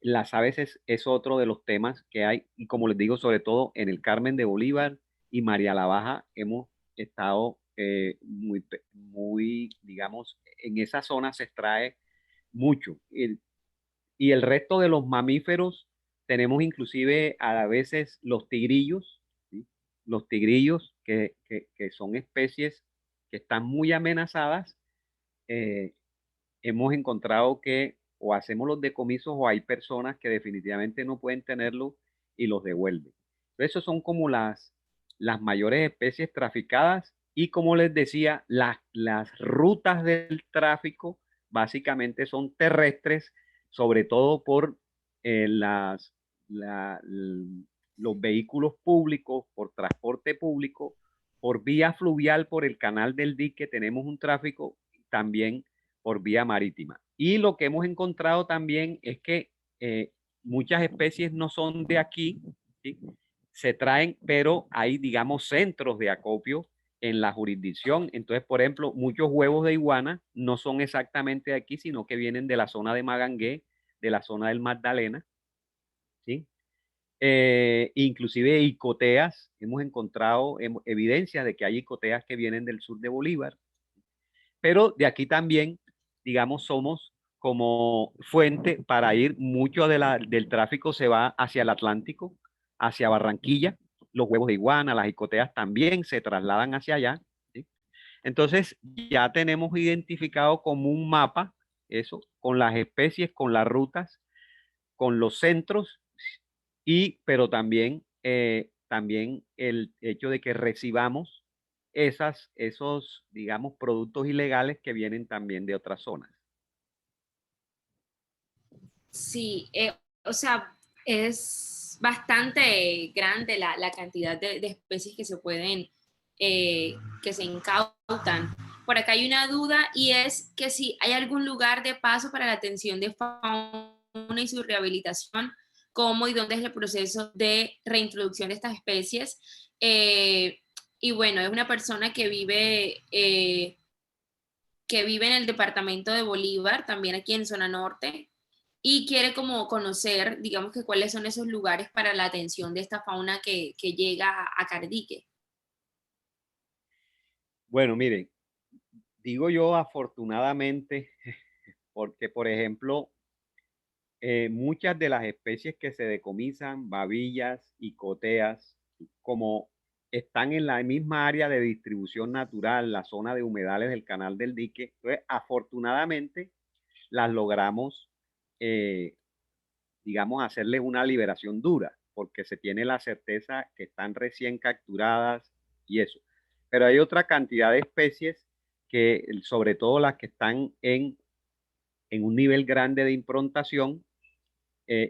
las aves es otro de los temas que hay, y como les digo, sobre todo en el Carmen de Bolívar y María la Baja, hemos estado muy, digamos, en esa zona se extrae mucho. Y el resto de los mamíferos, tenemos inclusive a veces los tigrillos, ¿sí? Los tigrillos que son especies que están muy amenazadas. eh, Hemos encontrado que o hacemos los decomisos o hay personas que definitivamente no pueden tenerlo y los devuelven. Entonces, esos son como las mayores especies traficadas y, como les decía, las rutas del tráfico básicamente son terrestres, sobre todo por los vehículos públicos, por transporte público, por vía fluvial, por el canal del dique tenemos un tráfico también por vía marítima. Y lo que hemos encontrado también es que muchas especies no son de aquí, ¿sí? Se traen, pero hay, digamos, centros de acopio en la jurisdicción. Entonces, por ejemplo, muchos huevos de iguana no son exactamente de aquí, sino que vienen de la zona de Magangué, de la zona del Magdalena, ¿sí? Inclusive icoteas, hemos encontrado evidencias de que hay icoteas que vienen del sur de Bolívar, pero de aquí también, digamos, somos como fuente para ir, mucho del tráfico se va hacia el Atlántico, hacia Barranquilla, los huevos de iguana, las icoteas también se trasladan hacia allá, ¿sí? Entonces ya tenemos identificado como un mapa eso, con las especies, con las rutas, con los centros, pero también el hecho de que recibamos esos, digamos, productos ilegales que vienen también de otras zonas. Sí, o sea, es bastante grande la cantidad de especies que se pueden, que se incautan. Por acá hay una duda y es que si hay algún lugar de paso para la atención de fauna y su rehabilitación, cómo y dónde es el proceso de reintroducción de estas especies. Y bueno, es una persona que vive en el departamento de Bolívar, también aquí en zona norte, y quiere como conocer, digamos que cuáles son esos lugares para la atención de esta fauna que llega a Cardique. Bueno, miren, digo yo afortunadamente, porque por ejemplo, muchas de las especies que se decomisan, babillas y coteas, como están en la misma área de distribución natural, la zona de humedales del canal del dique, entonces afortunadamente las logramos, digamos, hacerles una liberación dura, porque se tiene la certeza que están recién capturadas y eso. Pero hay otra cantidad de especies que, sobre todo las que están en un nivel grande de improntación,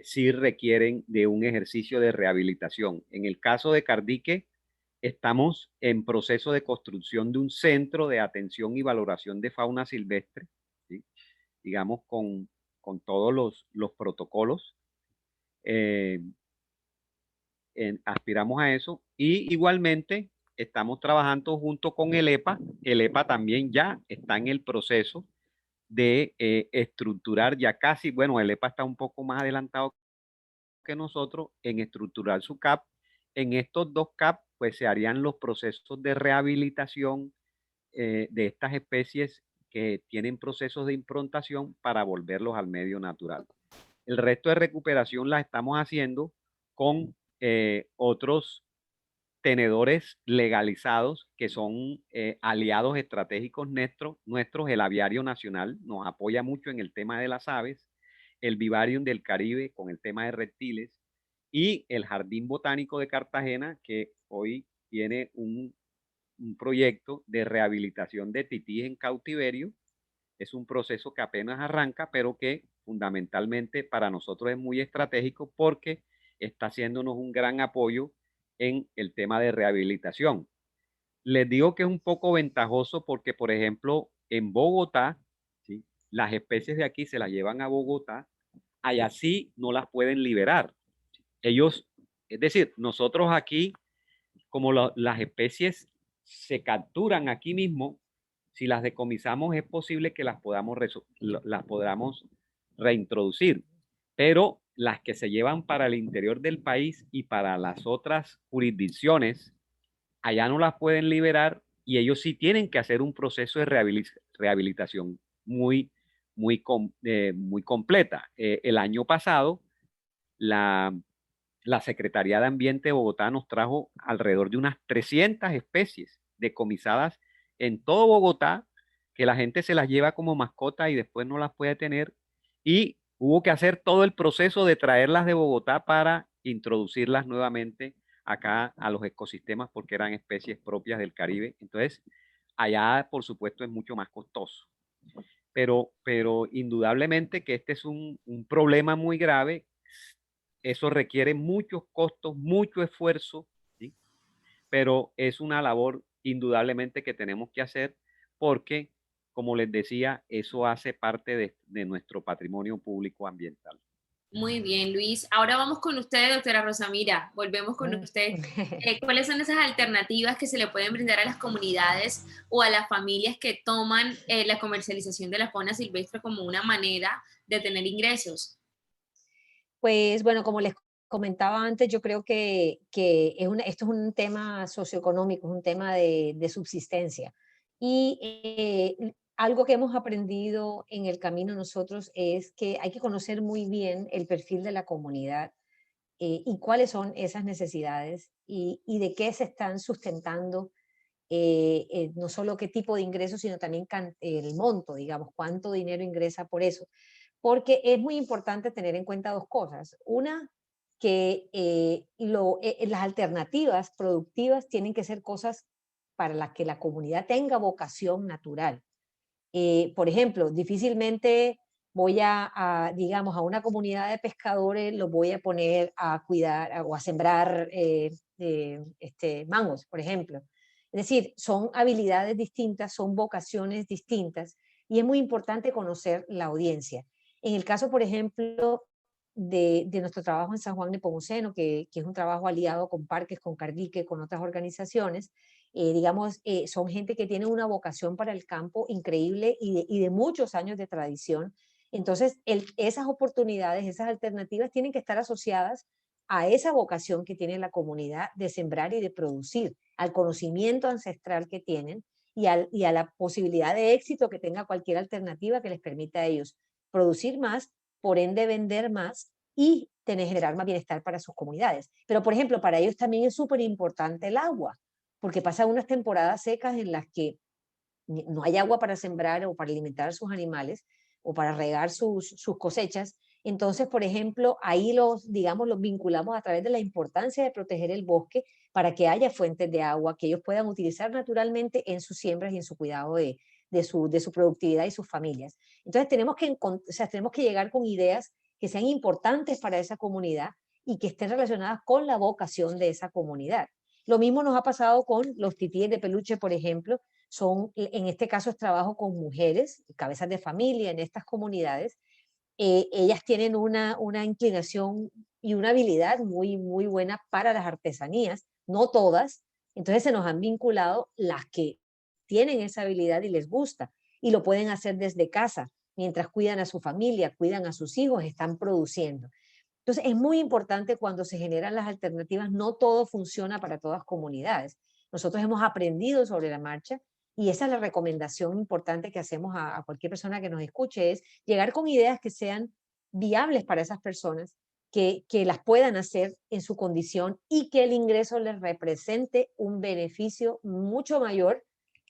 sí requieren de un ejercicio de rehabilitación. En el caso de Cardique, estamos en proceso de construcción de un centro de atención y valoración de fauna silvestre, ¿sí? Digamos, con todos los protocolos. aspiramos a eso y igualmente estamos trabajando junto con el EPA. El EPA también ya está en el proceso de estructurar ya casi, bueno, el EPA está un poco más adelantado que nosotros en estructurar su CAP. En estos dos CAP, pues se harían los procesos de rehabilitación de estas especies que tienen procesos de improntación para volverlos al medio natural. El resto de recuperación la estamos haciendo con otros tenedores legalizados que son aliados estratégicos nuestros. El Aviario Nacional nos apoya mucho en el tema de las aves, el Vivarium del Caribe con el tema de reptiles y el Jardín Botánico de Cartagena, que hoy tiene un proyecto de rehabilitación de titís en cautiverio. Es un proceso que apenas arranca, pero que fundamentalmente para nosotros es muy estratégico porque está haciéndonos un gran apoyo en el tema de rehabilitación. Les digo que es un poco ventajoso porque, por ejemplo, en Bogotá, ¿sí?, las especies de aquí se las llevan a Bogotá, allá sí no las pueden liberar. Ellos, es decir, nosotros aquí, como las especies se capturan aquí mismo, si las decomisamos es posible que las podamos reintroducir, pero las que se llevan para el interior del país y para las otras jurisdicciones, allá no las pueden liberar y ellos sí tienen que hacer un proceso de rehabilitación muy completa. El año pasado, la Secretaría de Ambiente de Bogotá nos trajo alrededor de unas 300 especies decomisadas en todo Bogotá, que la gente se las lleva como mascota y después no las puede tener. Y hubo que hacer todo el proceso de traerlas de Bogotá para introducirlas nuevamente acá a los ecosistemas porque eran especies propias del Caribe. Entonces, allá, por supuesto, es mucho más costoso. Pero indudablemente que este es un problema muy grave. Eso requiere muchos costos, mucho esfuerzo, ¿sí? Pero es una labor indudablemente que tenemos que hacer porque, como les decía, eso hace parte de nuestro patrimonio público ambiental. Muy bien, Luis. Ahora vamos con usted, doctora Rosamira. Volvemos con usted. ¿Cuáles son esas alternativas que se le pueden brindar a las comunidades o a las familias que toman la comercialización de la fauna silvestre como una manera de tener ingresos? Pues bueno, como les comentaba antes, yo creo que esto es un tema socioeconómico, es un tema de subsistencia. Y algo que hemos aprendido en el camino nosotros es que hay que conocer muy bien el perfil de la comunidad y cuáles son esas necesidades y de qué se están sustentando, no solo qué tipo de ingresos, sino también el monto, digamos, cuánto dinero ingresa por eso. Porque es muy importante tener en cuenta dos cosas. Una, que las alternativas productivas tienen que ser cosas para las que la comunidad tenga vocación natural. Por ejemplo, difícilmente voy digamos, a una comunidad de pescadores, los voy a poner a cuidar o a sembrar mangos, por ejemplo. Es decir, son habilidades distintas, son vocaciones distintas y es muy importante conocer la audiencia. En el caso, por ejemplo, de nuestro trabajo en San Juan Nepomuceno, que es un trabajo aliado con parques, con Cardique, con otras organizaciones, digamos, son gente que tiene una vocación para el campo increíble y de muchos años de tradición. Entonces, esas oportunidades, esas alternativas tienen que estar asociadas a esa vocación que tiene la comunidad de sembrar y de producir, al conocimiento ancestral que tienen y a la posibilidad de éxito que tenga cualquier alternativa que les permita a ellos producir más, por ende vender más y generar más bienestar para sus comunidades. Pero, por ejemplo, para ellos también es súper importante el agua, porque pasan unas temporadas secas en las que no hay agua para sembrar o para alimentar a sus animales o para regar sus cosechas. Entonces, por ejemplo, ahí digamos, los vinculamos a través de la importancia de proteger el bosque para que haya fuentes de agua que ellos puedan utilizar naturalmente en sus siembras y en su cuidado de su productividad y sus familias. Entonces, tenemos que llegar con ideas que sean importantes para esa comunidad y que estén relacionadas con la vocación de esa comunidad. Lo mismo nos ha pasado con los titíes de peluche, por ejemplo. En este caso es trabajo con mujeres, cabezas de familia en estas comunidades. Ellas tienen una inclinación y una habilidad muy buena para las artesanías, no todas. Entonces se nos han vinculado las que tienen esa habilidad y les gusta, y lo pueden hacer desde casa, mientras cuidan a su familia, cuidan a sus hijos, están produciendo. Entonces es muy importante cuando se generan las alternativas, no todo funciona para todas comunidades. Nosotros hemos aprendido sobre la marcha y esa es la recomendación importante que hacemos a cualquier persona que nos escuche, es llegar con ideas que sean viables para esas personas, que las puedan hacer en su condición y que el ingreso les represente un beneficio mucho mayor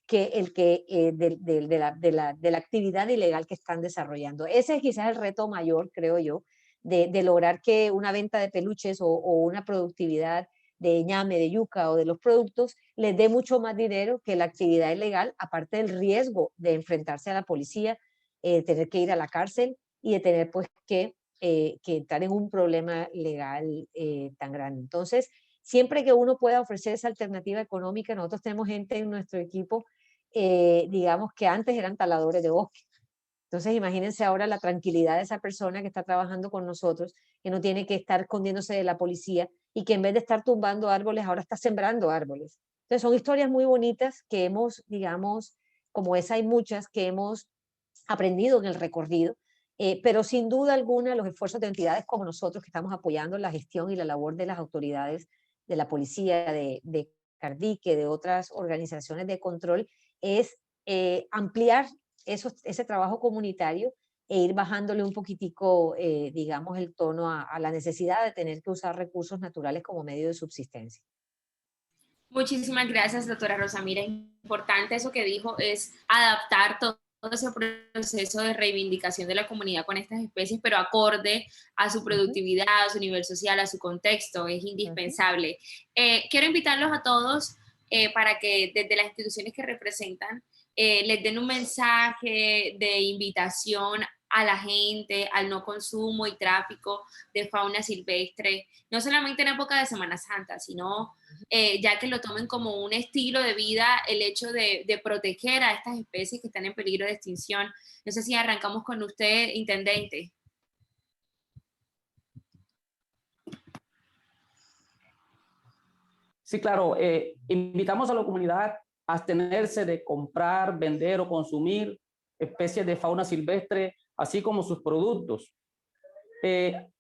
que el que de la actividad ilegal que están desarrollando. Ese es quizás el reto mayor, creo yo, de lograr que una venta de peluches o una productividad de ñame, de yuca o de los productos les dé mucho más dinero que la actividad ilegal, aparte del riesgo de enfrentarse a la policía, tener que ir a la cárcel y de tener pues que entrar en un problema legal tan grande. Entonces, siempre que uno pueda ofrecer esa alternativa económica, nosotros tenemos gente en nuestro equipo, digamos que antes eran taladores de bosque. Entonces, imagínense ahora la tranquilidad de esa persona que está trabajando con nosotros, que no tiene que estar escondiéndose de la policía y que en vez de estar tumbando árboles, ahora está sembrando árboles. Entonces, son historias muy bonitas que hemos, digamos, como esa hay muchas que hemos aprendido en el recorrido, pero sin duda alguna los esfuerzos de entidades como nosotros que estamos apoyando la gestión y la labor de las autoridades de la policía, de Cardique, de otras organizaciones de control, es ampliar ese trabajo comunitario e ir bajándole un poquitico, digamos, el tono a la necesidad de tener que usar recursos naturales como medio de subsistencia. Muchísimas gracias, doctora Rosamira. Importante eso que dijo, es adaptar todo ese proceso de reivindicación de la comunidad con estas especies, pero acorde a su productividad, a su nivel social, a su contexto, es indispensable. Quiero invitarlos a todos para que desde las instituciones que representan les den un mensaje de invitación a la gente al no consumo y tráfico de fauna silvestre, no solamente en época de Semana Santa, sino ya que lo tomen como un estilo de vida, el hecho de proteger a estas especies que están en peligro de extinción. No sé si arrancamos con usted, intendente. Sí, claro. Invitamos a la comunidad a abstenerse de comprar, vender o consumir especies de fauna silvestre, así como sus productos.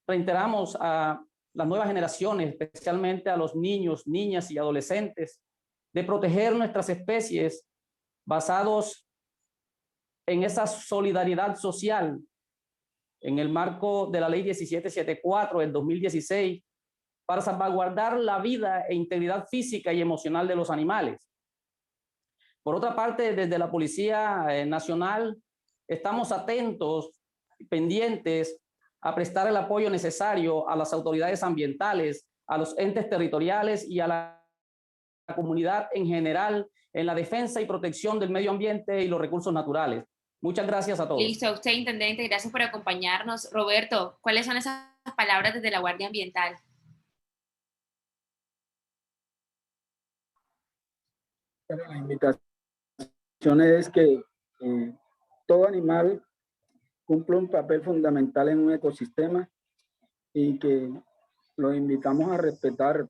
Reiteramos a las nuevas generaciones, especialmente a los niños, niñas y adolescentes, de proteger nuestras especies basados en esa solidaridad social en el marco de la Ley 1774 del 2016 para salvaguardar la vida e integridad física y emocional de los animales. Por otra parte, desde la Policía Nacional estamos atentos, pendientes a prestar el apoyo necesario a las autoridades ambientales, a los entes territoriales y a la comunidad en general en la defensa y protección del medio ambiente y los recursos naturales. Muchas gracias a todos. Listo, a usted, intendente, gracias por acompañarnos. Roberto, ¿cuáles son esas palabras desde la Guardia Ambiental? La invitación es que todo animal cumple un papel fundamental en un ecosistema y que los invitamos a respetar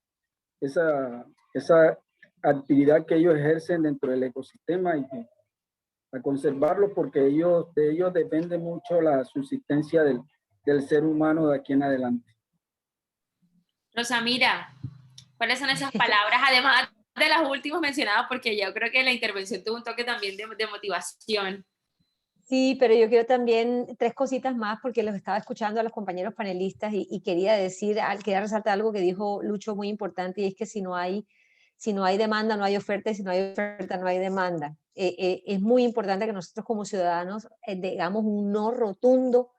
esa actividad que ellos ejercen dentro del ecosistema y que a conservarlo porque de ellos depende mucho la subsistencia del ser humano de aquí en adelante. Rosamira, ¿cuáles son esas palabras, además de las últimas mencionadas, porque yo creo que la intervención tuvo un toque también de motivación? Sí, pero yo quiero también 3 cositas más porque los estaba escuchando a los compañeros panelistas y quería quería resaltar algo que dijo Lucho muy importante, y es que si no hay demanda, no hay oferta, y si no hay oferta, no hay demanda. Es muy importante que nosotros como ciudadanos digamos un no rotundo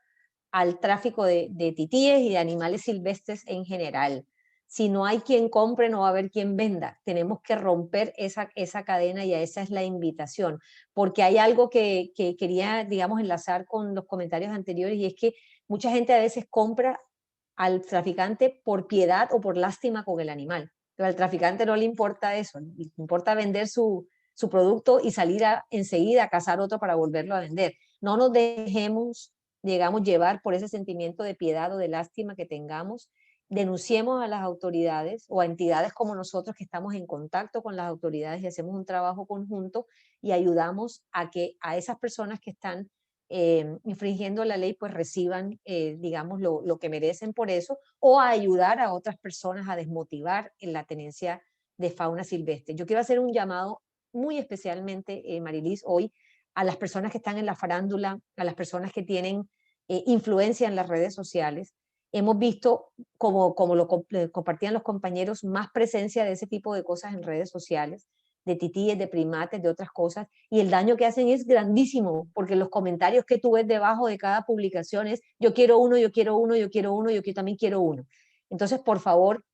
al tráfico de titíes y de animales silvestres en general. Si no hay quien compre, no va a haber quien venda. Tenemos que romper esa cadena y a esa es la invitación, porque hay algo que quería, digamos, enlazar con los comentarios anteriores, y es que mucha gente a veces compra al traficante por piedad o por lástima con el animal. Pero al traficante no le importa eso, le importa vender su producto y salir enseguida a cazar otro para volverlo a vender. No nos dejemos, digamos, llevar por ese sentimiento de piedad o de lástima que tengamos denunciemos a las autoridades o a entidades como nosotros que estamos en contacto con las autoridades y hacemos un trabajo conjunto y ayudamos a que a esas personas que están infringiendo la ley pues reciban, digamos, lo que merecen por eso, o a ayudar a otras personas a desmotivar en la tenencia de fauna silvestre. Yo quiero hacer un llamado muy especialmente, Marilis, hoy a las personas que están en la farándula, a las personas que tienen influencia en las redes sociales. Hemos visto, como lo compartían los compañeros, más presencia de ese tipo de cosas en redes sociales, de titíes, de primates, de otras cosas, y el daño que hacen es grandísimo, porque los comentarios que tú ves debajo de cada publicación es yo quiero uno, yo quiero uno, yo quiero uno, yo también quiero uno. Entonces, por favor,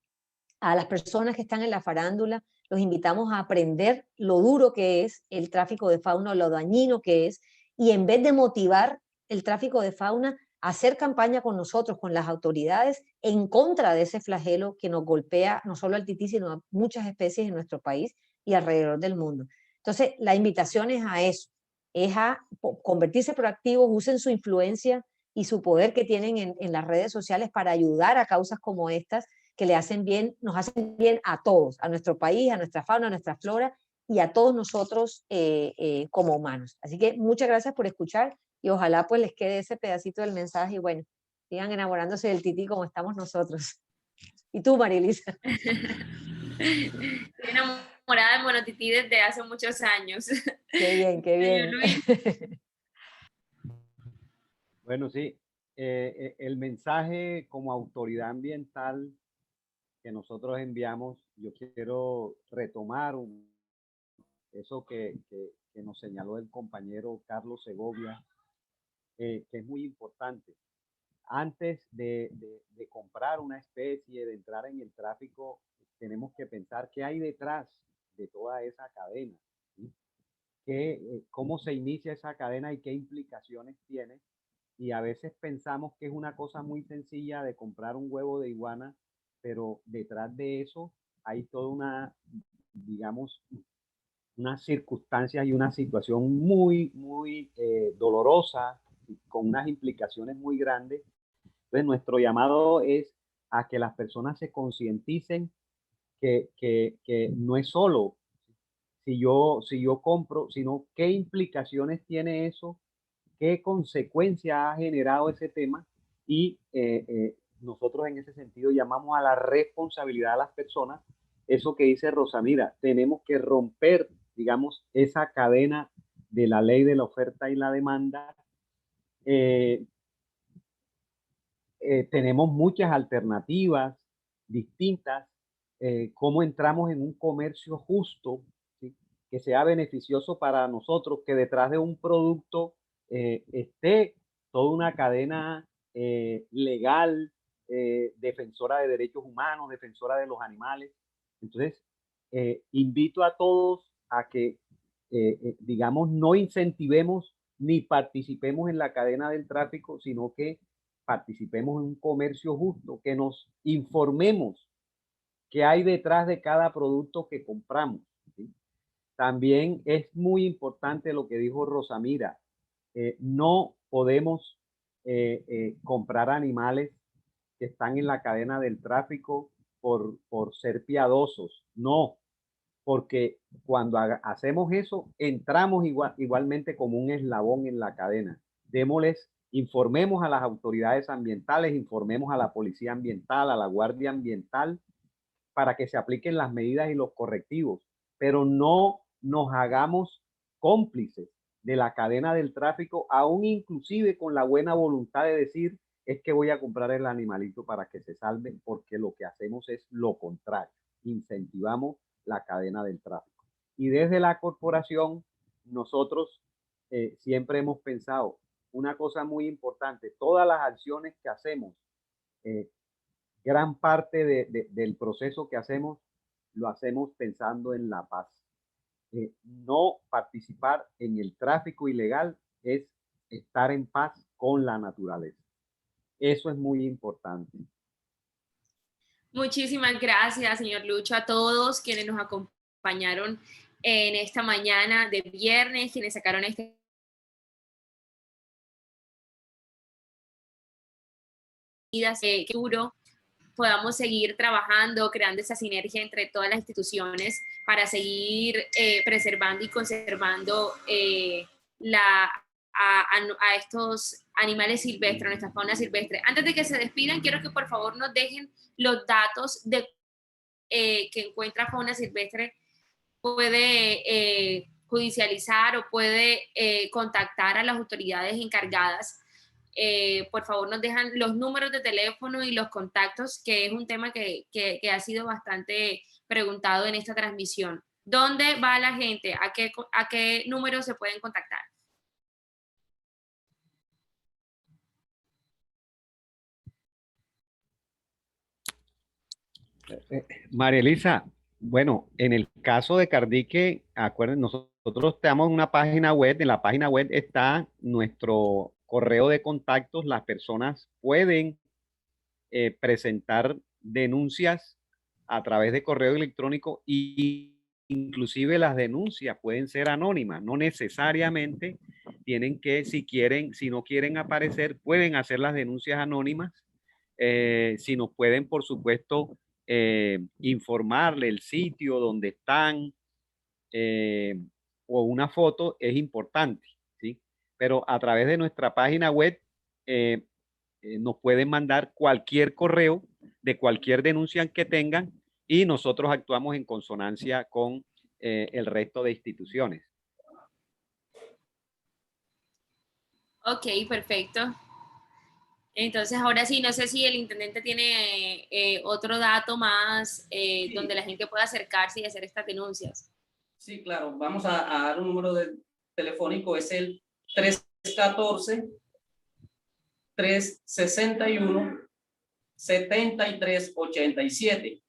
a las personas que están en la farándula, los invitamos a aprender lo duro que es el tráfico de fauna, lo dañino que es, y en vez de motivar el tráfico de fauna, hacer campaña con nosotros, con las autoridades, en contra de ese flagelo que nos golpea no solo al tití, sino a muchas especies en nuestro país y alrededor del mundo. Entonces, la invitación es a eso, es a convertirse proactivos, usen su influencia y su poder que tienen en las redes sociales para ayudar a causas como estas, que le hacen bien, nos hacen bien a todos, a nuestro país, a nuestra fauna, a nuestra flora y a todos nosotros como humanos. Así que muchas gracias por escuchar y ojalá pues les quede ese pedacito del mensaje y bueno, sigan enamorándose del tití como estamos nosotros. ¿Y tú, Marilisa? Estoy enamorada del monotití desde hace muchos años. Qué bien, qué bien. Bueno, sí, el mensaje como autoridad ambiental que nosotros enviamos, yo quiero retomar eso que nos señaló el compañero Carlos Segovia, que es muy importante. Antes de comprar una especie, de entrar en el tráfico, tenemos que pensar qué hay detrás de toda esa cadena, ¿sí? Cómo se inicia esa cadena y qué implicaciones tiene. Y a veces pensamos que es una cosa muy sencilla de comprar un huevo de iguana, pero detrás de eso hay toda una, digamos, unas circunstancias y una situación muy dolorosa, con unas implicaciones muy grandes. Entonces, nuestro llamado es a que las personas se concienticen que no es solo si yo compro, sino qué implicaciones tiene eso, qué consecuencia ha generado ese tema y nosotros en ese sentido llamamos a la responsabilidad de las personas. Eso que dice Rosamira, tenemos que romper, digamos, esa cadena de la ley de la oferta y la demanda. Tenemos muchas alternativas distintas, cómo entramos en un comercio justo, ¿sí? Que sea beneficioso para nosotros, que detrás de un producto esté toda una cadena legal, defensora de derechos humanos, defensora de los animales. Entonces, invito a todos a que, digamos, no incentivemos ni participemos en la cadena del tráfico, sino que participemos en un comercio justo, que nos informemos qué hay detrás de cada producto que compramos, ¿sí? También es muy importante lo que dijo Rosamira. No podemos comprar animales que están en la cadena del tráfico por ser piadosos. No, porque cuando hacemos eso, entramos igualmente como un eslabón en la cadena. Démosles, informemos a las autoridades ambientales, informemos a la policía ambiental, a la guardia ambiental, para que se apliquen las medidas y los correctivos, pero no nos hagamos cómplices de la cadena del tráfico, aún inclusive con la buena voluntad de decir, es que voy a comprar el animalito para que se salve, porque lo que hacemos es lo contrario, incentivamos la cadena del tráfico. Y desde la corporación, nosotros siempre hemos pensado una cosa muy importante, todas las acciones que hacemos, gran parte del proceso que hacemos, lo hacemos pensando en la paz. No participar en el tráfico ilegal es estar en paz con la naturaleza. Eso es muy importante. Muchísimas gracias, señor Lucho, a todos quienes nos acompañaron en esta mañana de viernes, quienes sacaron este duro podamos seguir trabajando, creando esa sinergia entre todas las instituciones para seguir preservando y conservando a estos animales silvestres, nuestra fauna silvestre. Antes de que se despidan, quiero que por favor nos dejen los datos de que encuentra fauna silvestre, puede judicializar o puede contactar a las autoridades encargadas. Por favor, nos dejan los números de teléfono y los contactos, que es un tema que ha sido bastante preguntado en esta transmisión. ¿Dónde va la gente? ¿A qué número se pueden contactar? María Elisa, bueno, en el caso de Cardique, acuérdense, nosotros tenemos una página web, en la página web está nuestro correo de contactos, las personas pueden presentar denuncias a través de correo electrónico y inclusive las denuncias pueden ser anónimas, no necesariamente tienen que, si no quieren aparecer, pueden hacer las denuncias anónimas, si nos pueden, por supuesto, informarle el sitio donde están o una foto es importante, ¿sí? Pero a través de nuestra página web nos pueden mandar cualquier correo de cualquier denuncia que tengan y nosotros actuamos en consonancia con el resto de instituciones. Ok, perfecto. Entonces, ahora sí, no sé si el intendente tiene otro dato más Sí. donde la gente pueda acercarse y hacer estas denuncias. Sí, claro. Vamos a dar un número telefónico, es el 314-361-7387.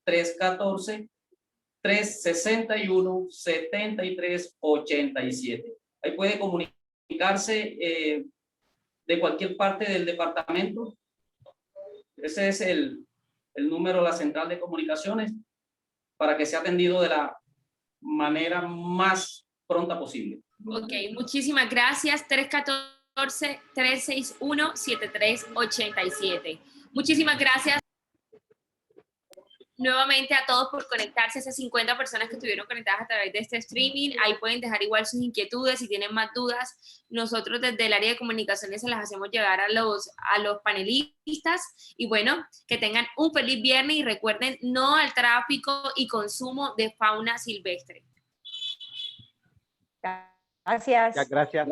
314-361-7387. Ahí puede comunicarse de cualquier parte del departamento. Ese es el número de la central de comunicaciones para que sea atendido de la manera más pronta posible. Ok, muchísimas gracias. 314-361-7387. Muchísimas gracias nuevamente a todos por conectarse, esas 50 personas que estuvieron conectadas a través de este streaming. Ahí pueden dejar igual sus inquietudes, si tienen más dudas. Nosotros desde el área de comunicaciones se las hacemos llegar a los panelistas. Y bueno, que tengan un feliz viernes y recuerden, no al tráfico y consumo de fauna silvestre. Gracias. Gracias.